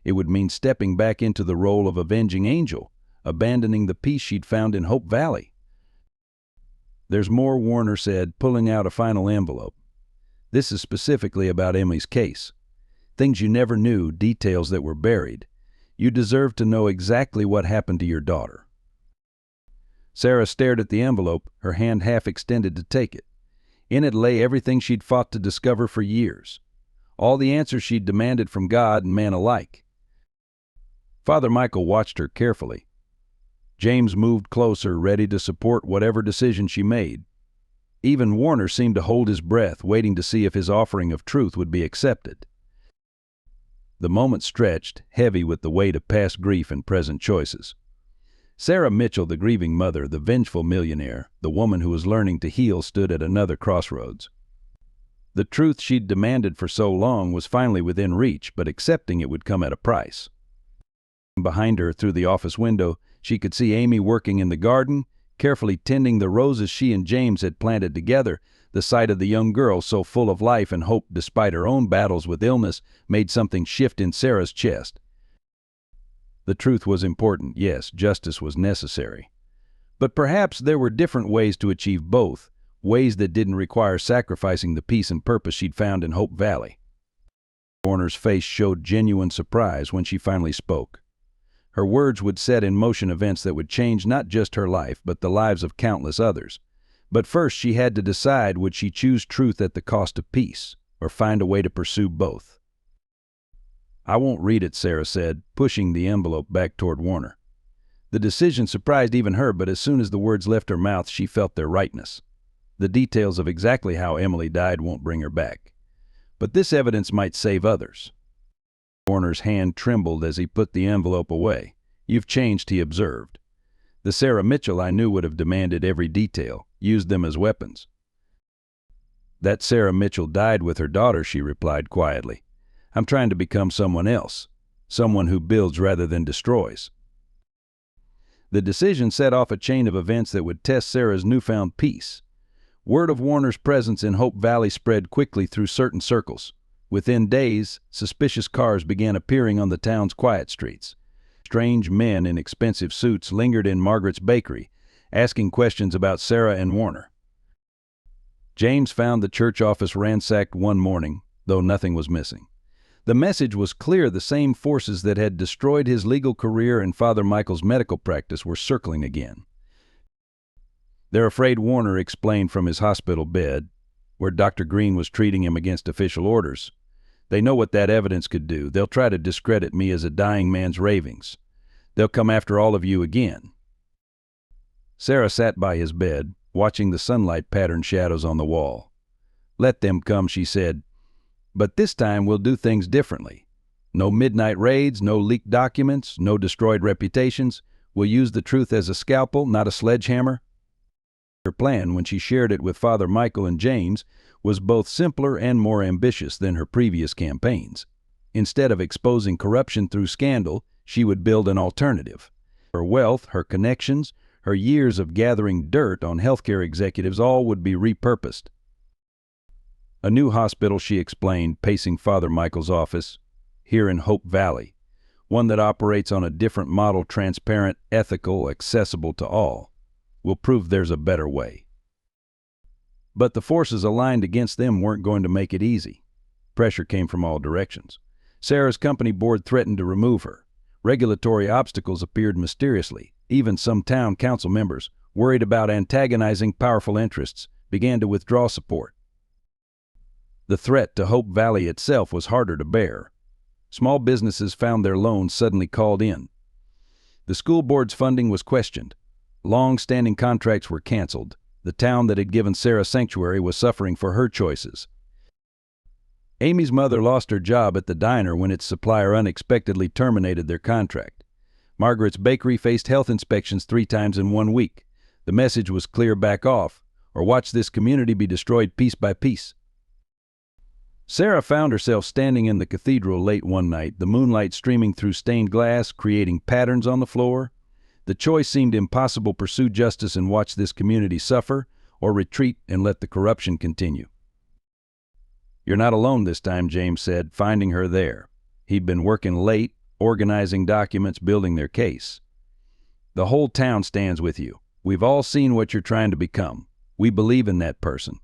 It would mean stepping back into the role of avenging angel, abandoning the peace she'd found in Hope Valley. "There's more," Warner said, pulling out a final envelope. This is specifically about Emily's case. Things you never knew, details that were buried. You deserve to know exactly what happened to your daughter." Sarah stared at the envelope, her hand half extended to take it. In it lay everything she'd fought to discover for years. All the answers she'd demanded from God and man alike. Father Michael watched her carefully. James moved closer, ready to support whatever decision she made. Even Warner seemed to hold his breath, waiting to see if his offering of truth would be accepted. The moment stretched, heavy with the weight of past grief and present choices. Sarah Mitchell, the grieving mother, the vengeful millionaire, the woman who was learning to heal, stood at another crossroads. The truth she'd demanded for so long was finally within reach, but accepting it would come at a price. Behind her, through the office window, she could see Amy working in the garden, carefully tending the roses she and James had planted together. The sight of the young girl, so full of life and hope despite her own battles with illness, made something shift in Sarah's chest. The truth was important, yes, justice was necessary. But perhaps there were different ways to achieve both, ways that didn't require sacrificing the peace and purpose she'd found in Hope Valley. Warner's face showed genuine surprise when she finally spoke. Her words would set in motion events that would change not just her life, but the lives of countless others. But first she had to decide, would she choose truth at the cost of peace, or find a way to pursue both? "I won't read it," Sarah said, pushing the envelope back toward Warner. The decision surprised even her, but as soon as the words left her mouth, she felt their rightness. The details of exactly how Emily died won't bring her back. But this evidence might save others. Warner's hand trembled as he put the envelope away. "You've changed," he observed. "The Sarah Mitchell I knew would have demanded every detail, used them as weapons." "That Sarah Mitchell died with her daughter," she replied quietly. "I'm trying to become someone else, someone who builds rather than destroys." The decision set off a chain of events that would test Sarah's newfound peace. Word of Warner's presence in Hope Valley spread quickly through certain circles. Within days, suspicious cars began appearing on the town's quiet streets. Strange men in expensive suits lingered in Margaret's bakery, asking questions about Sarah and Warner. James found the church office ransacked one morning, though nothing was missing. The message was clear: the same forces that had destroyed his legal career and Father Michael's medical practice were circling again. "They're afraid," Warner explained from his hospital bed, where Dr. Green was treating him against official orders. "They know what that evidence could do. They'll try to discredit me as a dying man's ravings. They'll come after all of you again." Sarah sat by his bed, watching the sunlight-patterned shadows on the wall. "Let them come," she said. "But this time we'll do things differently. No midnight raids, no leaked documents, no destroyed reputations. We'll use the truth as a scalpel, not a sledgehammer." Her plan, when she shared it with Father Michael and James, was both simpler and more ambitious than her previous campaigns. Instead of exposing corruption through scandal, she would build an alternative. Her wealth, her connections, her years of gathering dirt on healthcare executives, all would be repurposed. "A new hospital," she explained, pacing Father Michael's office, "here in Hope Valley. One that operates on a different model, transparent, ethical, accessible to all. We'll prove there's a better way." But the forces aligned against them weren't going to make it easy. Pressure came from all directions. Sarah's company board threatened to remove her. Regulatory obstacles appeared mysteriously. Even some town council members, worried about antagonizing powerful interests, began to withdraw support. The threat to Hope Valley itself was harder to bear. Small businesses found their loans suddenly called in. The school board's funding was questioned. Long-standing contracts were canceled. The town that had given Sarah sanctuary was suffering for her choices. Amy's mother lost her job at the diner when its supplier unexpectedly terminated their contract. Margaret's bakery faced health inspections 3 times in 1 week. The message was clear: back off, or watch this community be destroyed piece by piece. Sarah found herself standing in the cathedral late one night, the moonlight streaming through stained glass, creating patterns on the floor. The choice seemed impossible: pursue justice and watch this community suffer, or retreat and let the corruption continue. "You're not alone this time," James said, finding her there. He'd been working late, organizing documents, building their case. "The whole town stands with you. We've all seen what you're trying to become. We believe in that person."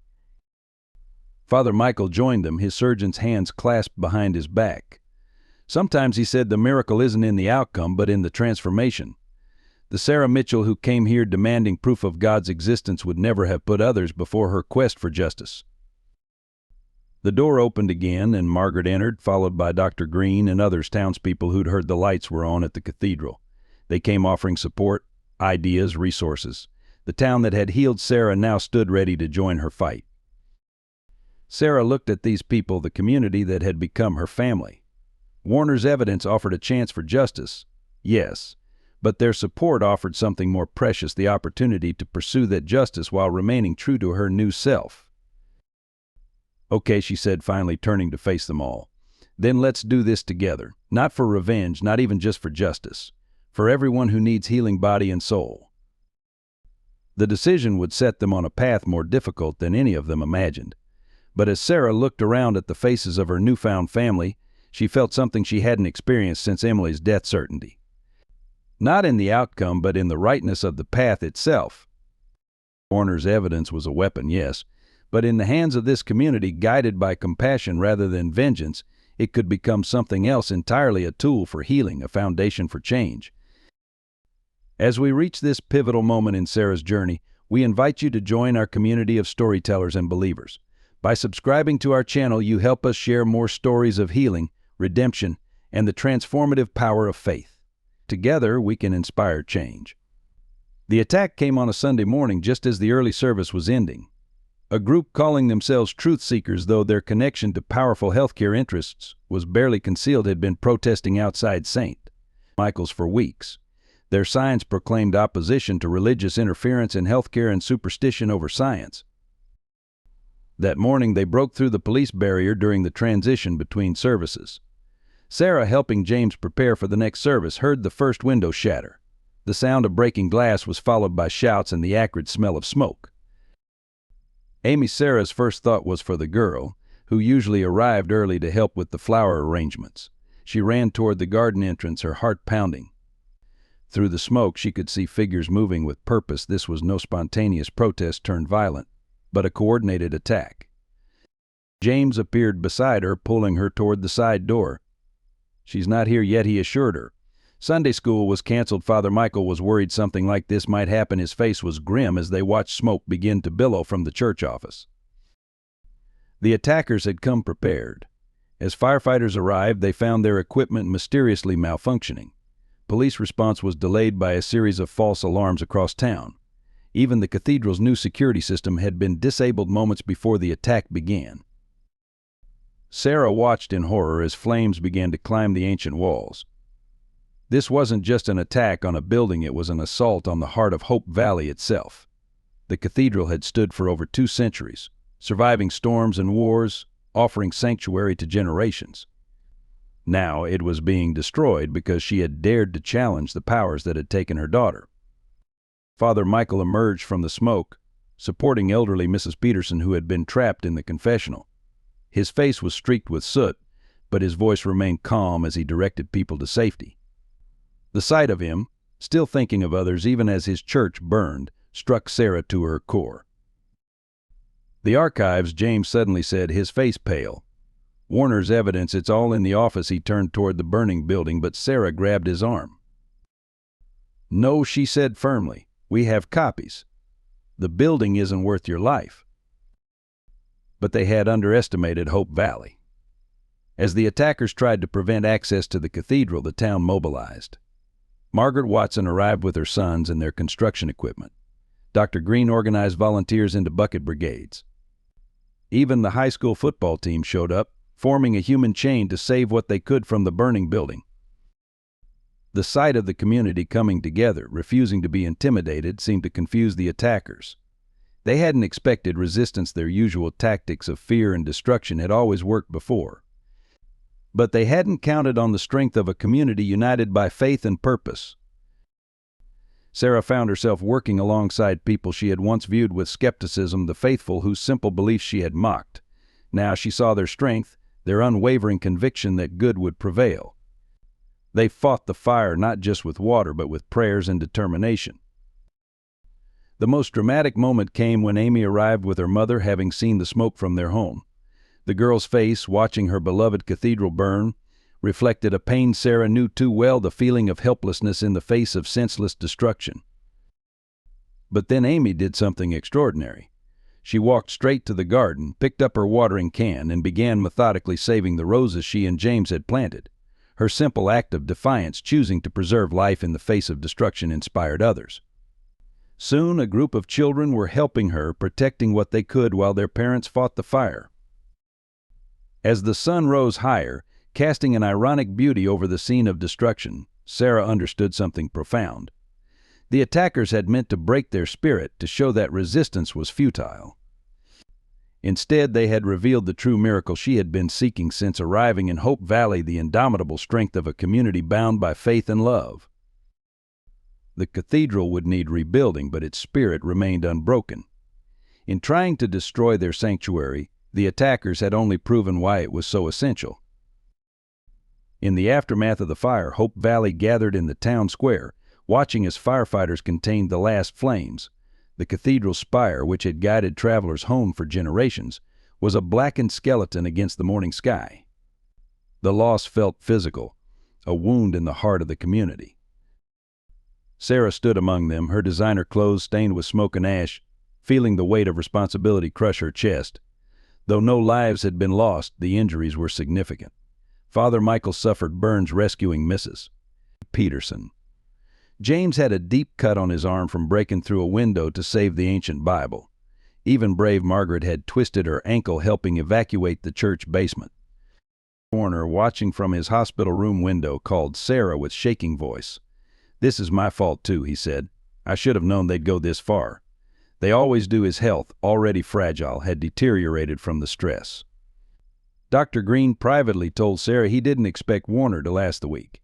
Father Michael joined them, his surgeon's hands clasped behind his back. Sometimes he said the miracle isn't in the outcome, but in the transformation. The Sarah Mitchell who came here demanding proof of God's existence would never have put others before her quest for justice. The door opened again, and Margaret entered, followed by Dr. Green and others townspeople who'd heard the lights were on at the cathedral. They came offering support, ideas, resources. The town that had healed Sarah now stood ready to join her fight. Sarah looked at these people, the community that had become her family. Warner's evidence offered a chance for justice, yes, but their support offered something more precious, the opportunity to pursue that justice while remaining true to her new self. "Okay," she said, finally turning to face them all. "Then let's do this together. Not for revenge, not even just for justice. For everyone who needs healing body and soul." The decision would set them on a path more difficult than any of them imagined. But as Sarah looked around at the faces of her newfound family, she felt something she hadn't experienced since Emily's death certainty. Not in the outcome, but in the rightness of the path itself. Warner's evidence was a weapon, yes, but in the hands of this community, guided by compassion rather than vengeance, it could become something else entirely, a tool for healing, a foundation for change. As we reach this pivotal moment in Sarah's journey, we invite you to join our community of storytellers and believers. By subscribing to our channel, you help us share more stories of healing, redemption, and the transformative power of faith. Together, we can inspire change. The attack came on a Sunday morning just as the early service was ending. A group calling themselves truth seekers, though their connection to powerful healthcare interests was barely concealed, had been protesting outside St. Michael's for weeks. Their signs proclaimed opposition to religious interference in healthcare and superstition over science. That morning, they broke through the police barrier during the transition between services. Sarah, helping James prepare for the next service, heard the first window shatter. The sound of breaking glass was followed by shouts and the acrid smell of smoke. Amy, Sarah's first thought was for the girl, who usually arrived early to help with the flower arrangements. She ran toward the garden entrance, her heart pounding. Through the smoke, she could see figures moving with purpose. This was no spontaneous protest turned violent, but a coordinated attack. James appeared beside her, pulling her toward the side door. "She's not here yet," he assured her. Sunday school was canceled. Father Michael was worried something like this might happen. His face was grim as they watched smoke begin to billow from the church office. The attackers had come prepared. As firefighters arrived, they found their equipment mysteriously malfunctioning. Police response was delayed by a series of false alarms across town. Even the cathedral's new security system had been disabled moments before the attack began. Sarah watched in horror as flames began to climb the ancient walls. This wasn't just an attack on a building, it was an assault on the heart of Hope Valley itself. The cathedral had stood for over 2 centuries, surviving storms and wars, offering sanctuary to generations. Now it was being destroyed because she had dared to challenge the powers that had taken her daughter. Father Michael emerged from the smoke, supporting elderly Mrs. Peterson, who had been trapped in the confessional. His face was streaked with soot, but his voice remained calm as he directed people to safety. The sight of him, still thinking of others even as his church burned, struck Sarah to her core. "The archives," James suddenly said, his face pale. "Warner's evidence, it's all in the office." He turned toward the burning building, but Sarah grabbed his arm. "No," she said firmly. "We have copies. The building isn't worth your life." But they had underestimated Hope Valley. As the attackers tried to prevent access to the cathedral, the town mobilized. Margaret Watson arrived with her sons and their construction equipment. Dr. Green organized volunteers into bucket brigades. Even the high school football team showed up, forming a human chain to save what they could from the burning building. The sight of the community coming together, refusing to be intimidated, seemed to confuse the attackers. They hadn't expected resistance. Their usual tactics of fear and destruction had always worked before. But they hadn't counted on the strength of a community united by faith and purpose. Sarah found herself working alongside people she had once viewed with skepticism, the faithful whose simple beliefs she had mocked. Now she saw their strength, their unwavering conviction that good would prevail. They fought the fire not just with water, but with prayers and determination. The most dramatic moment came when Amy arrived with her mother, having seen the smoke from their home. The girl's face, watching her beloved cathedral burn, reflected a pain Sarah knew too well, the feeling of helplessness in the face of senseless destruction. But then Amy did something extraordinary. She walked straight to the garden, picked up her watering can, and began methodically saving the roses she and James had planted. Her simple act of defiance, choosing to preserve life in the face of destruction, inspired others. Soon a group of children were helping her, protecting what they could while their parents fought the fire. As the sun rose higher, casting an ironic beauty over the scene of destruction, Sarah understood something profound. The attackers had meant to break their spirit, to show that resistance was futile. Instead, they had revealed the true miracle she had been seeking since arriving in Hope Valley, the indomitable strength of a community bound by faith and love. The cathedral would need rebuilding, but its spirit remained unbroken. In trying to destroy their sanctuary, the attackers had only proven why it was so essential. In the aftermath of the fire, Hope Valley gathered in the town square, watching as firefighters contained the last flames. The cathedral spire, which had guided travelers home for generations, was a blackened skeleton against the morning sky. The loss felt physical, a wound in the heart of the community. Sarah stood among them, her designer clothes stained with smoke and ash, feeling the weight of responsibility crush her chest. Though no lives had been lost, the injuries were significant. Father Michael suffered burns rescuing Mrs. Peterson. James had a deep cut on his arm from breaking through a window to save the ancient Bible. Even brave Margaret had twisted her ankle helping evacuate the church basement. Warner, watching from his hospital room window, called Sarah with shaking voice. "This is my fault too," he said. "I should have known they'd go this far." They always do. His health, already fragile, had deteriorated from the stress. Dr. Green privately told Sarah he didn't expect Warner to last the week.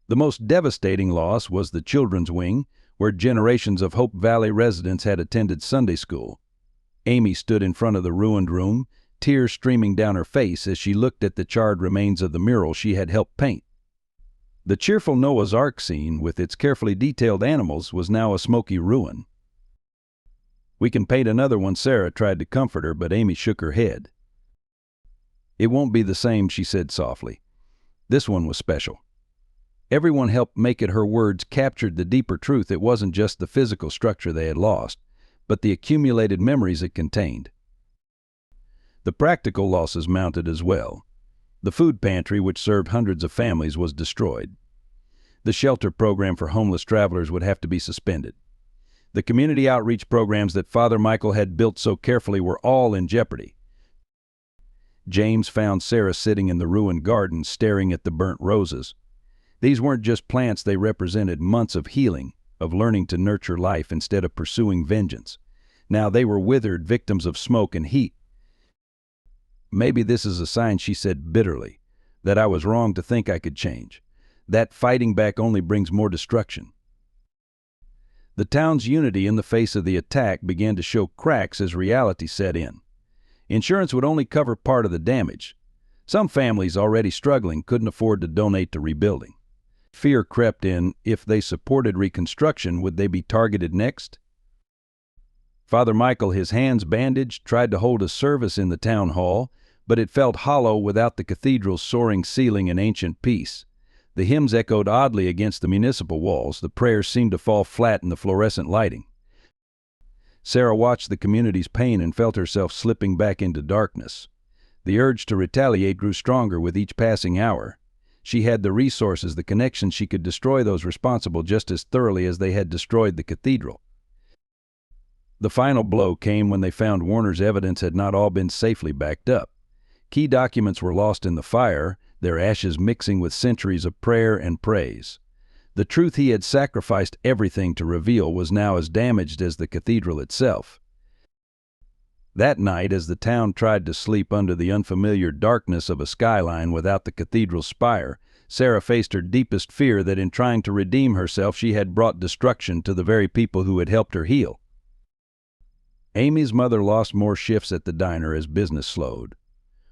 The most devastating loss was the children's wing, where generations of Hope Valley residents had attended Sunday school. Amy stood in front of the ruined room, tears streaming down her face as she looked at the charred remains of the mural she had helped paint. The cheerful Noah's Ark scene, with its carefully detailed animals, was now a smoky ruin. "We can paint another one," Sarah tried to comfort her, but Amy shook her head. "It won't be the same," she said softly. "This one was special." Everyone helped make it. Her words captured the deeper truth. It wasn't just the physical structure they had lost, but the accumulated memories it contained. The practical losses mounted as well. The food pantry, which served hundreds of families, was destroyed. The shelter program for homeless travelers would have to be suspended. The community outreach programs that Father Michael had built so carefully were all in jeopardy. James found Sarah sitting in the ruined garden, staring at the burnt roses. These weren't just plants, they represented months of healing, of learning to nurture life instead of pursuing vengeance. Now they were withered, victims of smoke and heat. "Maybe this is a sign," she said bitterly, "that I was wrong to think I could change. That fighting back only brings more destruction." The town's unity in the face of the attack began to show cracks as reality set in. Insurance would only cover part of the damage. Some families, already struggling, couldn't afford to donate to rebuilding. Fear crept in. If they supported reconstruction, would they be targeted next? Father Michael, his hands bandaged, tried to hold a service in the town hall, but it felt hollow without the cathedral's soaring ceiling and ancient peace. The hymns echoed oddly against the municipal walls. The prayers seemed to fall flat in the fluorescent lighting. Sarah watched the community's pain and felt herself slipping back into darkness. The urge to retaliate grew stronger with each passing hour. She had the resources, the connections. She could destroy those responsible just as thoroughly as they had destroyed the cathedral. The final blow came when they found Warner's evidence had not all been safely backed up. Key documents were lost in the fire, their ashes mixing with centuries of prayer and praise. The truth he had sacrificed everything to reveal was now as damaged as the cathedral itself. That night, as the town tried to sleep under the unfamiliar darkness of a skyline without the cathedral's spire, Sarah faced her deepest fear that in trying to redeem herself she had brought destruction to the very people who had helped her heal. Amy's mother lost more shifts at the diner as business slowed.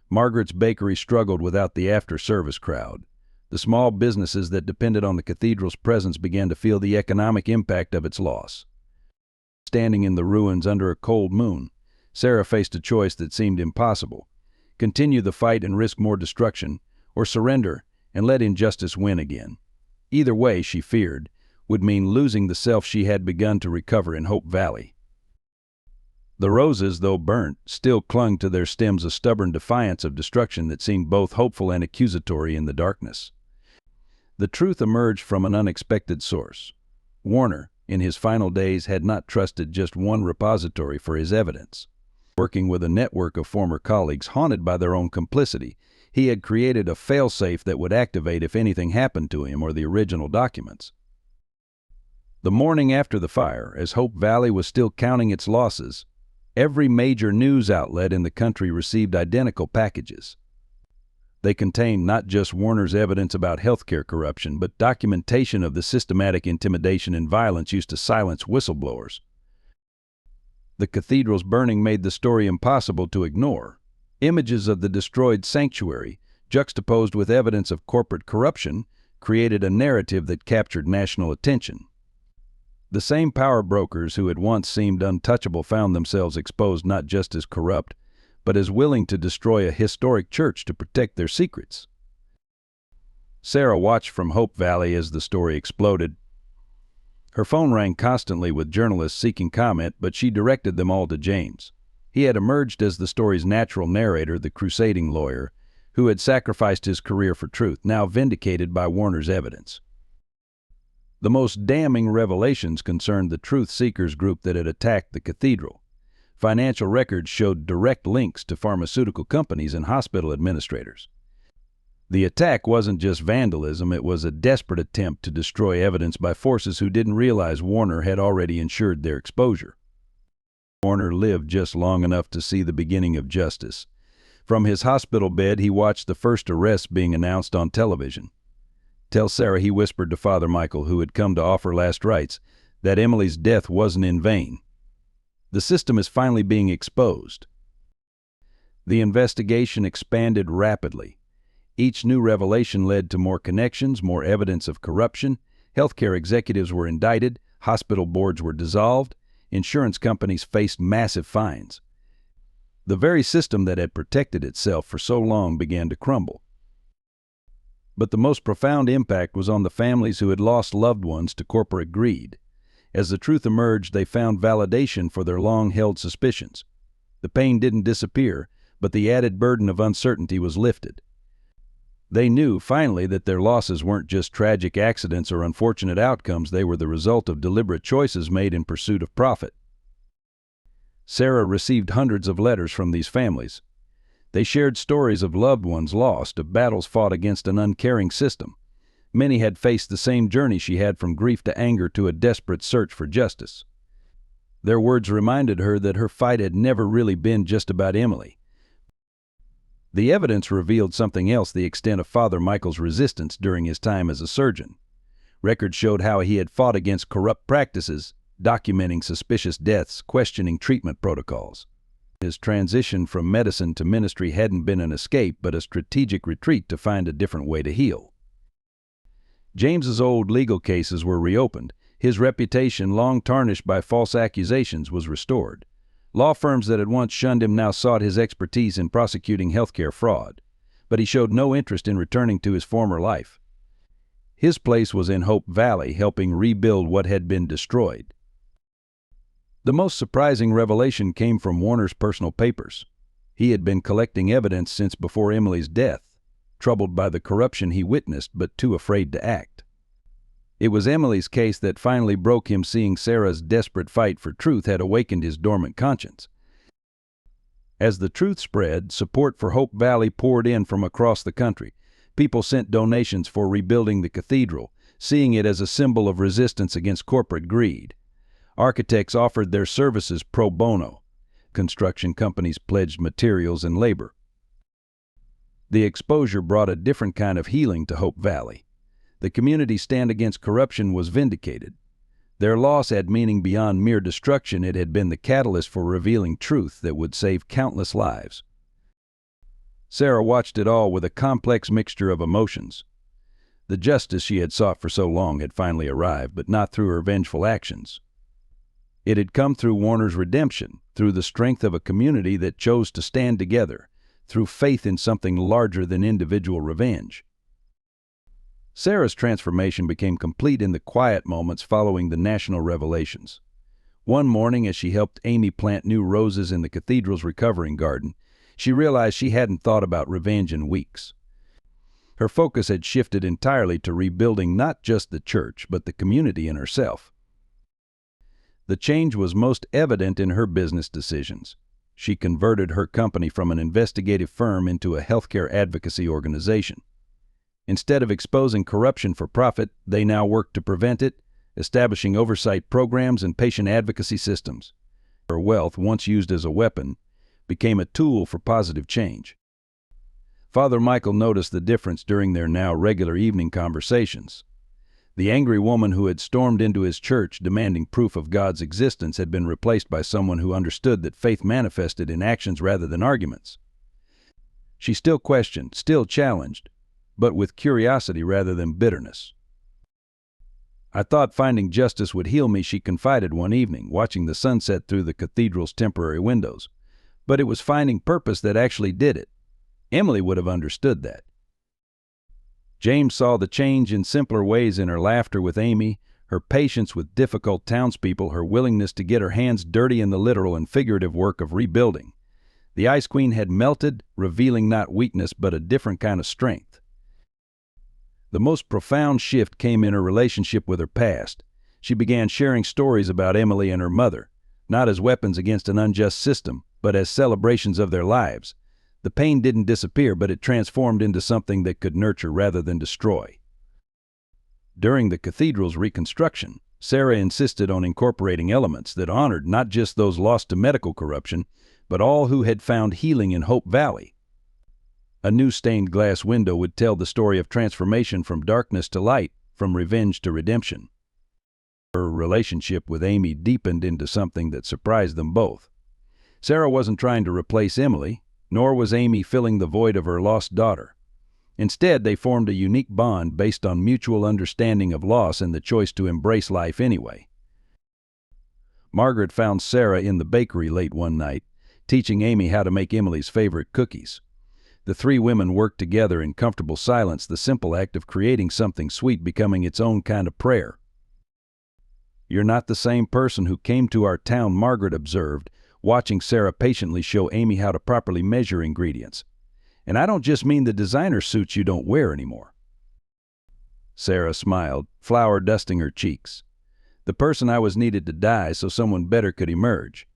Margaret's bakery struggled without the after-service crowd. The small businesses that depended on the cathedral's presence began to feel the economic impact of its loss. Standing in the ruins under a cold moon, Sarah faced a choice that seemed impossible: continue the fight and risk more destruction, or surrender and let injustice win again. Either way, she feared, would mean losing the self she had begun to recover in Hope Valley. The roses, though burnt, still clung to their stems, a stubborn defiance of destruction that seemed both hopeful and accusatory in the darkness. The truth emerged from an unexpected source. Warner, in his final days, had not trusted just one repository for his evidence. Working with a network of former colleagues haunted by their own complicity, he had created a failsafe that would activate if anything happened to him or the original documents. The morning after the fire, as Hope Valley was still counting its losses, every major news outlet in the country received identical packages. They contained not just Warner's evidence about healthcare corruption, but documentation of the systematic intimidation and violence used to silence whistleblowers. The cathedral's burning made the story impossible to ignore. Images of the destroyed sanctuary, juxtaposed with evidence of corporate corruption, created a narrative that captured national attention. The same power brokers who had once seemed untouchable found themselves exposed not just as corrupt, but as willing to destroy a historic church to protect their secrets. Sarah watched from Hope Valley as the story exploded. Her phone rang constantly with journalists seeking comment, but she directed them all to James. He had emerged as the story's natural narrator, the crusading lawyer, who had sacrificed his career for truth, now vindicated by Warner's evidence. The most damning revelations concerned the truth seekers group that had attacked the cathedral. Financial records showed direct links to pharmaceutical companies and hospital administrators. The attack wasn't just vandalism, it was a desperate attempt to destroy evidence by forces who didn't realize Warner had already ensured their exposure. Warner lived just long enough to see the beginning of justice. From his hospital bed, he watched the first arrests being announced on television. "Tell Sarah," he whispered to Father Michael, who had come to offer last rites, "that Emily's death wasn't in vain. The system is finally being exposed." The investigation expanded rapidly. Each new revelation led to more connections, more evidence of corruption. Healthcare executives were indicted, hospital boards were dissolved, insurance companies faced massive fines. The very system that had protected itself for so long began to crumble. But the most profound impact was on the families who had lost loved ones to corporate greed. As the truth emerged, they found validation for their long-held suspicions. The pain didn't disappear, but the added burden of uncertainty was lifted. They knew, finally, that their losses weren't just tragic accidents or unfortunate outcomes, they were the result of deliberate choices made in pursuit of profit. Sarah received hundreds of letters from these families. They shared stories of loved ones lost, of battles fought against an uncaring system. Many had faced the same journey she had, from grief to anger to a desperate search for justice. Their words reminded her that her fight had never really been just about Emily. The evidence revealed something else: the extent of Father Michael's resistance during his time as a surgeon. Records showed how he had fought against corrupt practices, documenting suspicious deaths, questioning treatment protocols. His transition from medicine to ministry hadn't been an escape, but a strategic retreat to find a different way to heal. James's old legal cases were reopened. His reputation, long tarnished by false accusations, was restored. Law firms that had once shunned him now sought his expertise in prosecuting healthcare fraud. But he showed no interest in returning to his former life. His place was in Hope Valley, helping rebuild what had been destroyed. The most surprising revelation came from Warner's personal papers. He had been collecting evidence since before Emily's death, troubled by the corruption he witnessed but too afraid to act. It was Emily's case that finally broke him, seeing Sarah's desperate fight for truth had awakened his dormant conscience. As the truth spread, support for Hope Valley poured in from across the country. People sent donations for rebuilding the cathedral, seeing it as a symbol of resistance against corporate greed. Architects offered their services pro bono. Construction companies pledged materials and labor. The exposure brought a different kind of healing to Hope Valley. The community's stand against corruption was vindicated. Their loss had meaning beyond mere destruction. It had been the catalyst for revealing truth that would save countless lives. Sarah watched it all with a complex mixture of emotions. The justice she had sought for so long had finally arrived, but not through her vengeful actions. It had come through Warner's redemption, through the strength of a community that chose to stand together, through faith in something larger than individual revenge. Sarah's transformation became complete in the quiet moments following the national revelations. One morning, as she helped Amy plant new roses in the cathedral's recovering garden, she realized she hadn't thought about revenge in weeks. Her focus had shifted entirely to rebuilding not just the church, but the community and herself. The change was most evident in her business decisions. She converted her company from an investigative firm into a healthcare advocacy organization. Instead of exposing corruption for profit, they now worked to prevent it, establishing oversight programs and patient advocacy systems. Her wealth, once used as a weapon, became a tool for positive change. Father Michael noticed the difference during their now regular evening conversations. The angry woman who had stormed into his church demanding proof of God's existence had been replaced by someone who understood that faith manifested in actions rather than arguments. She still questioned, still challenged, but with curiosity rather than bitterness. "I thought finding justice would heal me," she confided one evening, watching the sunset through the cathedral's temporary windows. "But it was finding purpose that actually did it." Emily would have understood that. James saw the change in simpler ways in her laughter with Amy, her patience with difficult townspeople, her willingness to get her hands dirty in the literal and figurative work of rebuilding. The Ice Queen had melted, revealing not weakness but a different kind of strength. The most profound shift came in her relationship with her past. She began sharing stories about Emily and her mother, not as weapons against an unjust system, but as celebrations of their lives. The pain didn't disappear, but it transformed into something that could nurture rather than destroy. During the cathedral's reconstruction, Sarah insisted on incorporating elements that honored not just those lost to medical corruption, but all who had found healing in Hope Valley. A new stained glass window would tell the story of transformation from darkness to light, from revenge to redemption. Her relationship with Amy deepened into something that surprised them both. Sarah wasn't trying to replace Emily, nor was Amy filling the void of her lost daughter. Instead, they formed a unique bond based on mutual understanding of loss and the choice to embrace life anyway. Margaret found Sarah in the bakery late one night, teaching Amy how to make Emily's favorite cookies. The three women worked together in comfortable silence, the simple act of creating something sweet becoming its own kind of prayer. "You're not the same person who came to our town," Margaret observed, watching Sarah patiently show Amy how to properly measure ingredients. "And I don't just mean the designer suits you don't wear anymore." Sarah smiled, flour dusting her cheeks. "The person I was needed to die so someone better could emerge.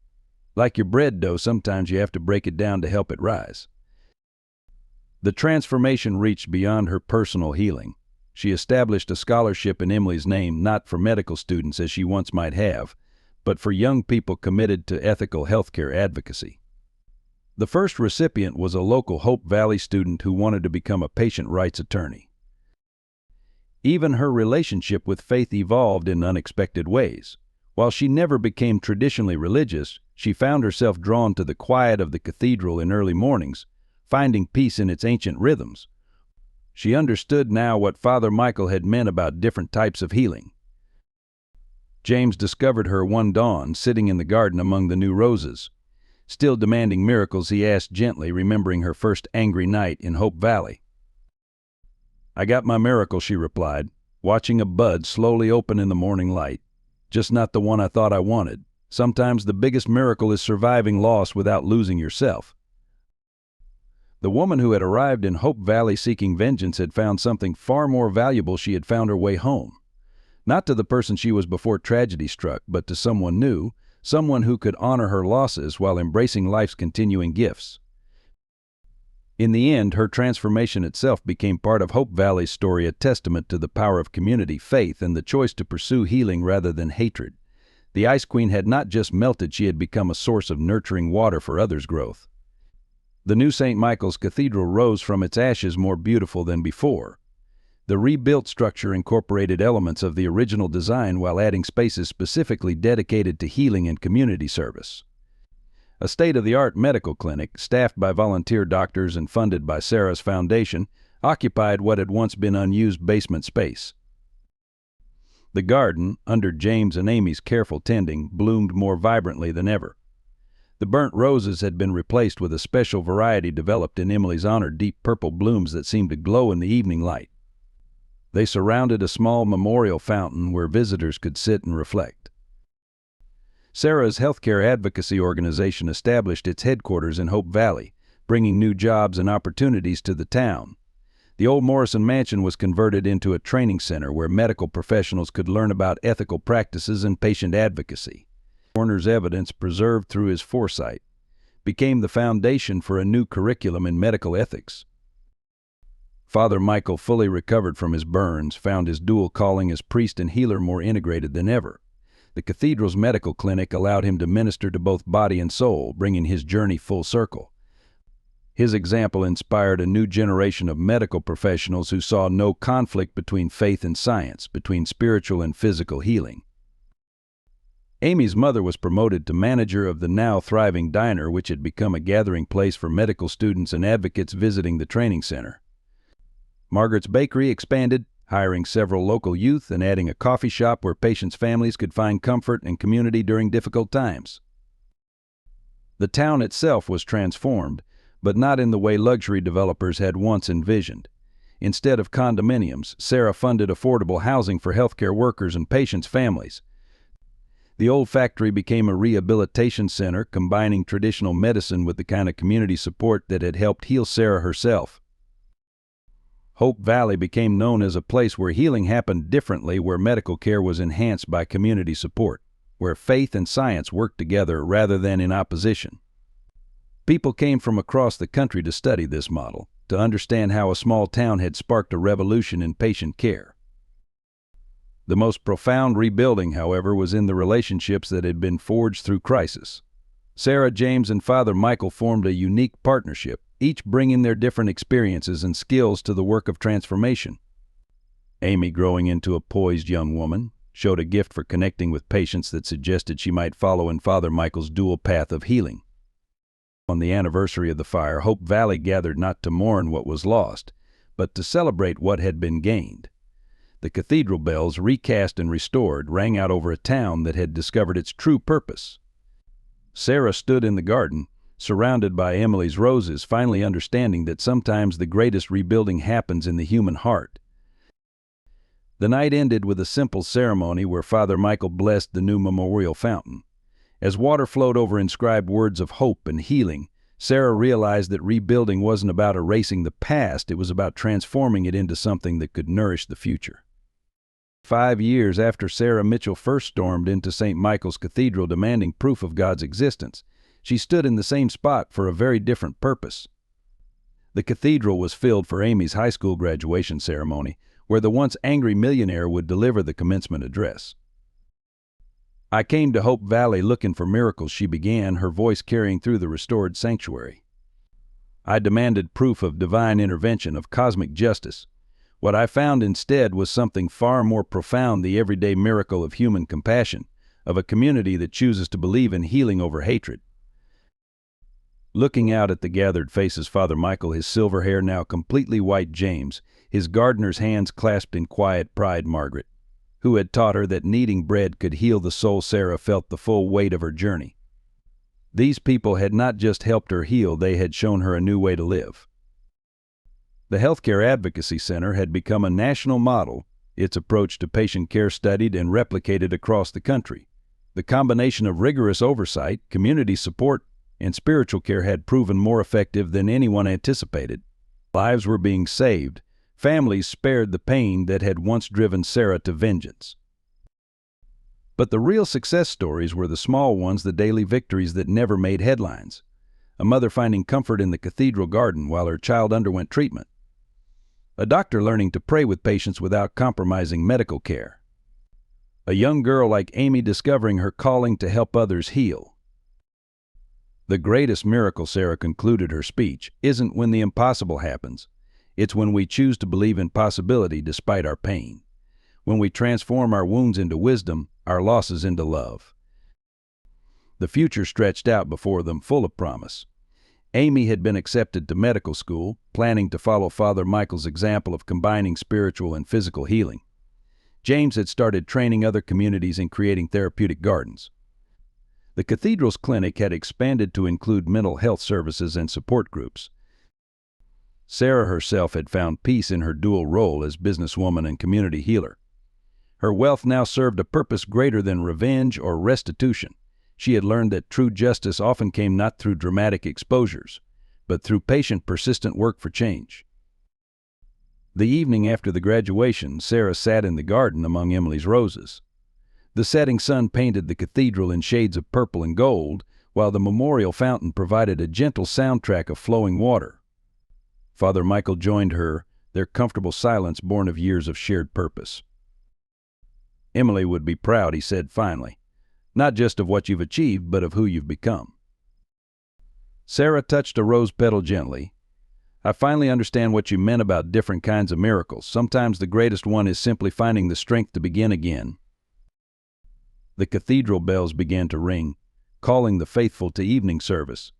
Like your bread dough, sometimes you have to break it down to help it rise." The transformation reached beyond her personal healing. She established a scholarship in Emily's name, not for medical students as she once might have, but for young people committed to ethical healthcare advocacy. The first recipient was a local Hope Valley student who wanted to become a patient rights attorney. Even her relationship with faith evolved in unexpected ways. While she never became traditionally religious, she found herself drawn to the quiet of the cathedral in early mornings, finding peace in its ancient rhythms. She understood now what Father Michael had meant about different types of healing. James discovered her one dawn, sitting in the garden among the new roses. Still demanding miracles, he asked gently, remembering her first angry night in Hope Valley. "I got my miracle," she replied, watching a bud slowly open in the morning light. "Just not the one I thought I wanted. Sometimes the biggest miracle is surviving loss without losing yourself." The woman who had arrived in Hope Valley seeking vengeance had found something far more valuable. She had found her way home. Not to the person she was before tragedy struck, but to someone new, someone who could honor her losses while embracing life's continuing gifts. In the end, her transformation itself became part of Hope Valley's story, a testament to the power of community, faith, and the choice to pursue healing rather than hatred. The Ice Queen had not just melted, she had become a source of nurturing water for others' growth. The new St. Michael's Cathedral rose from its ashes more beautiful than before. The rebuilt structure incorporated elements of the original design while adding spaces specifically dedicated to healing and community service. A state-of-the-art medical clinic, staffed by volunteer doctors and funded by Sarah's foundation, occupied what had once been unused basement space. The garden, under James and Amy's careful tending, bloomed more vibrantly than ever. The burnt roses had been replaced with a special variety developed in Emily's honor, deep purple blooms that seemed to glow in the evening light. They surrounded a small memorial fountain where visitors could sit and reflect. Sarah's healthcare advocacy organization established its headquarters in Hope Valley, bringing new jobs and opportunities to the town. The old Morrison Mansion was converted into a training center where medical professionals could learn about ethical practices and patient advocacy. Warner's evidence, preserved through his foresight, became the foundation for a new curriculum in medical ethics. Father Michael, fully recovered from his burns, found his dual calling as priest and healer more integrated than ever. The cathedral's medical clinic allowed him to minister to both body and soul, bringing his journey full circle. His example inspired a new generation of medical professionals who saw no conflict between faith and science, between spiritual and physical healing. Amy's mother was promoted to manager of the now thriving diner, which had become a gathering place for medical students and advocates visiting the training center. Margaret's bakery expanded, hiring several local youth and adding a coffee shop where patients' families could find comfort and community during difficult times. The town itself was transformed, but not in the way luxury developers had once envisioned. Instead of condominiums, Sarah funded affordable housing for healthcare workers and patients' families. The old factory became a rehabilitation center, combining traditional medicine with the kind of community support that had helped heal Sarah herself. Hope Valley became known as a place where healing happened differently, where medical care was enhanced by community support, where faith and science worked together rather than in opposition. People came from across the country to study this model, to understand how a small town had sparked a revolution in patient care. The most profound rebuilding, however, was in the relationships that had been forged through crisis. Sarah, James, and Father Michael formed a unique partnership, each bringing their different experiences and skills to the work of transformation. Amy, growing into a poised young woman, showed a gift for connecting with patients that suggested she might follow in Father Michael's dual path of healing. On the anniversary of the fire, Hope Valley gathered not to mourn what was lost, but to celebrate what had been gained. The cathedral bells, recast and restored, rang out over a town that had discovered its true purpose. Sarah stood in the garden, surrounded by Emily's roses, finally understanding that sometimes the greatest rebuilding happens in the human heart. The night ended with a simple ceremony where Father Michael blessed the new memorial fountain. As water flowed over inscribed words of hope and healing, Sarah realized that rebuilding wasn't about erasing the past, it was about transforming it into something that could nourish the future. 5 years after Sarah Mitchell first stormed into St. Michael's Cathedral demanding proof of God's existence, she stood in the same spot for a very different purpose. The cathedral was filled for Amy's high school graduation ceremony, where the once angry millionaire would deliver the commencement address. "I came to Hope Valley looking for miracles," she began, her voice carrying through the restored sanctuary. "I demanded proof of divine intervention, of cosmic justice. What I found instead was something far more profound, the everyday miracle of human compassion, of a community that chooses to believe in healing over hatred." Looking out at the gathered faces, Father Michael, his silver hair now completely white, James, his gardener's hands clasped in quiet pride, Margaret, who had taught her that kneading bread could heal the soul. Sarah felt the full weight of her journey. These people had not just helped her heal, they had shown her a new way to live. The Healthcare Advocacy Center had become a national model, its approach to patient care studied and replicated across the country. The combination of rigorous oversight, community support, and spiritual care had proven more effective than anyone anticipated. Lives were being saved, families spared the pain that had once driven Sarah to vengeance. But the real success stories were the small ones, the daily victories that never made headlines. A mother finding comfort in the cathedral garden while her child underwent treatment. A doctor learning to pray with patients without compromising medical care. A young girl like Amy discovering her calling to help others heal. The greatest miracle, Sarah concluded her speech, isn't when the impossible happens. It's when we choose to believe in possibility despite our pain. When we transform our wounds into wisdom, our losses into love. The future stretched out before them, full of promise. Amy had been accepted to medical school, planning to follow Father Michael's example of combining spiritual and physical healing. James had started training other communities in creating therapeutic gardens. The cathedral's clinic had expanded to include mental health services and support groups. Sarah herself had found peace in her dual role as businesswoman and community healer. Her wealth now served a purpose greater than revenge or restitution. She had learned that true justice often came not through dramatic exposures, but through patient, persistent work for change. The evening after the graduation, Sarah sat in the garden among Emily's roses. The setting sun painted the cathedral in shades of purple and gold, while the memorial fountain provided a gentle soundtrack of flowing water. Father Michael joined her, their comfortable silence born of years of shared purpose. "Emily would be proud," he said finally, "not just of what you've achieved, but of who you've become." Sarah touched a rose petal gently. "I finally understand what you meant about different kinds of miracles. Sometimes the greatest one is simply finding the strength to begin again." The cathedral bells began to ring, calling the faithful to evening service.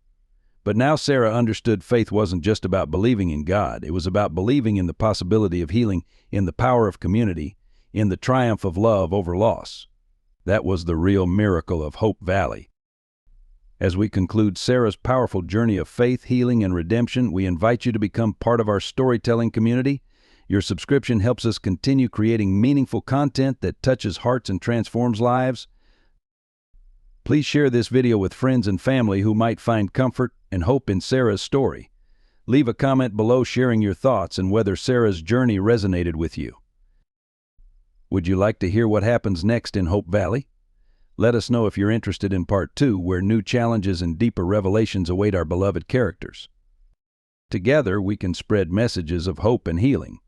But now Sarah understood faith wasn't just about believing in God. It was about believing in the possibility of healing, in the power of community, in the triumph of love over loss. That was the real miracle of Hope Valley. As we conclude Sarah's powerful journey of faith, healing, and redemption, we invite you to become part of our storytelling community. Your subscription helps us continue creating meaningful content that touches hearts and transforms lives. Please share this video with friends and family who might find comfort and hope in Sarah's story. Leave a comment below sharing your thoughts and whether Sarah's journey resonated with you. Would you like to hear what happens next in Hope Valley? Let us know if you're interested in Part 2, where new challenges and deeper revelations await our beloved characters. Together, we can spread messages of hope and healing.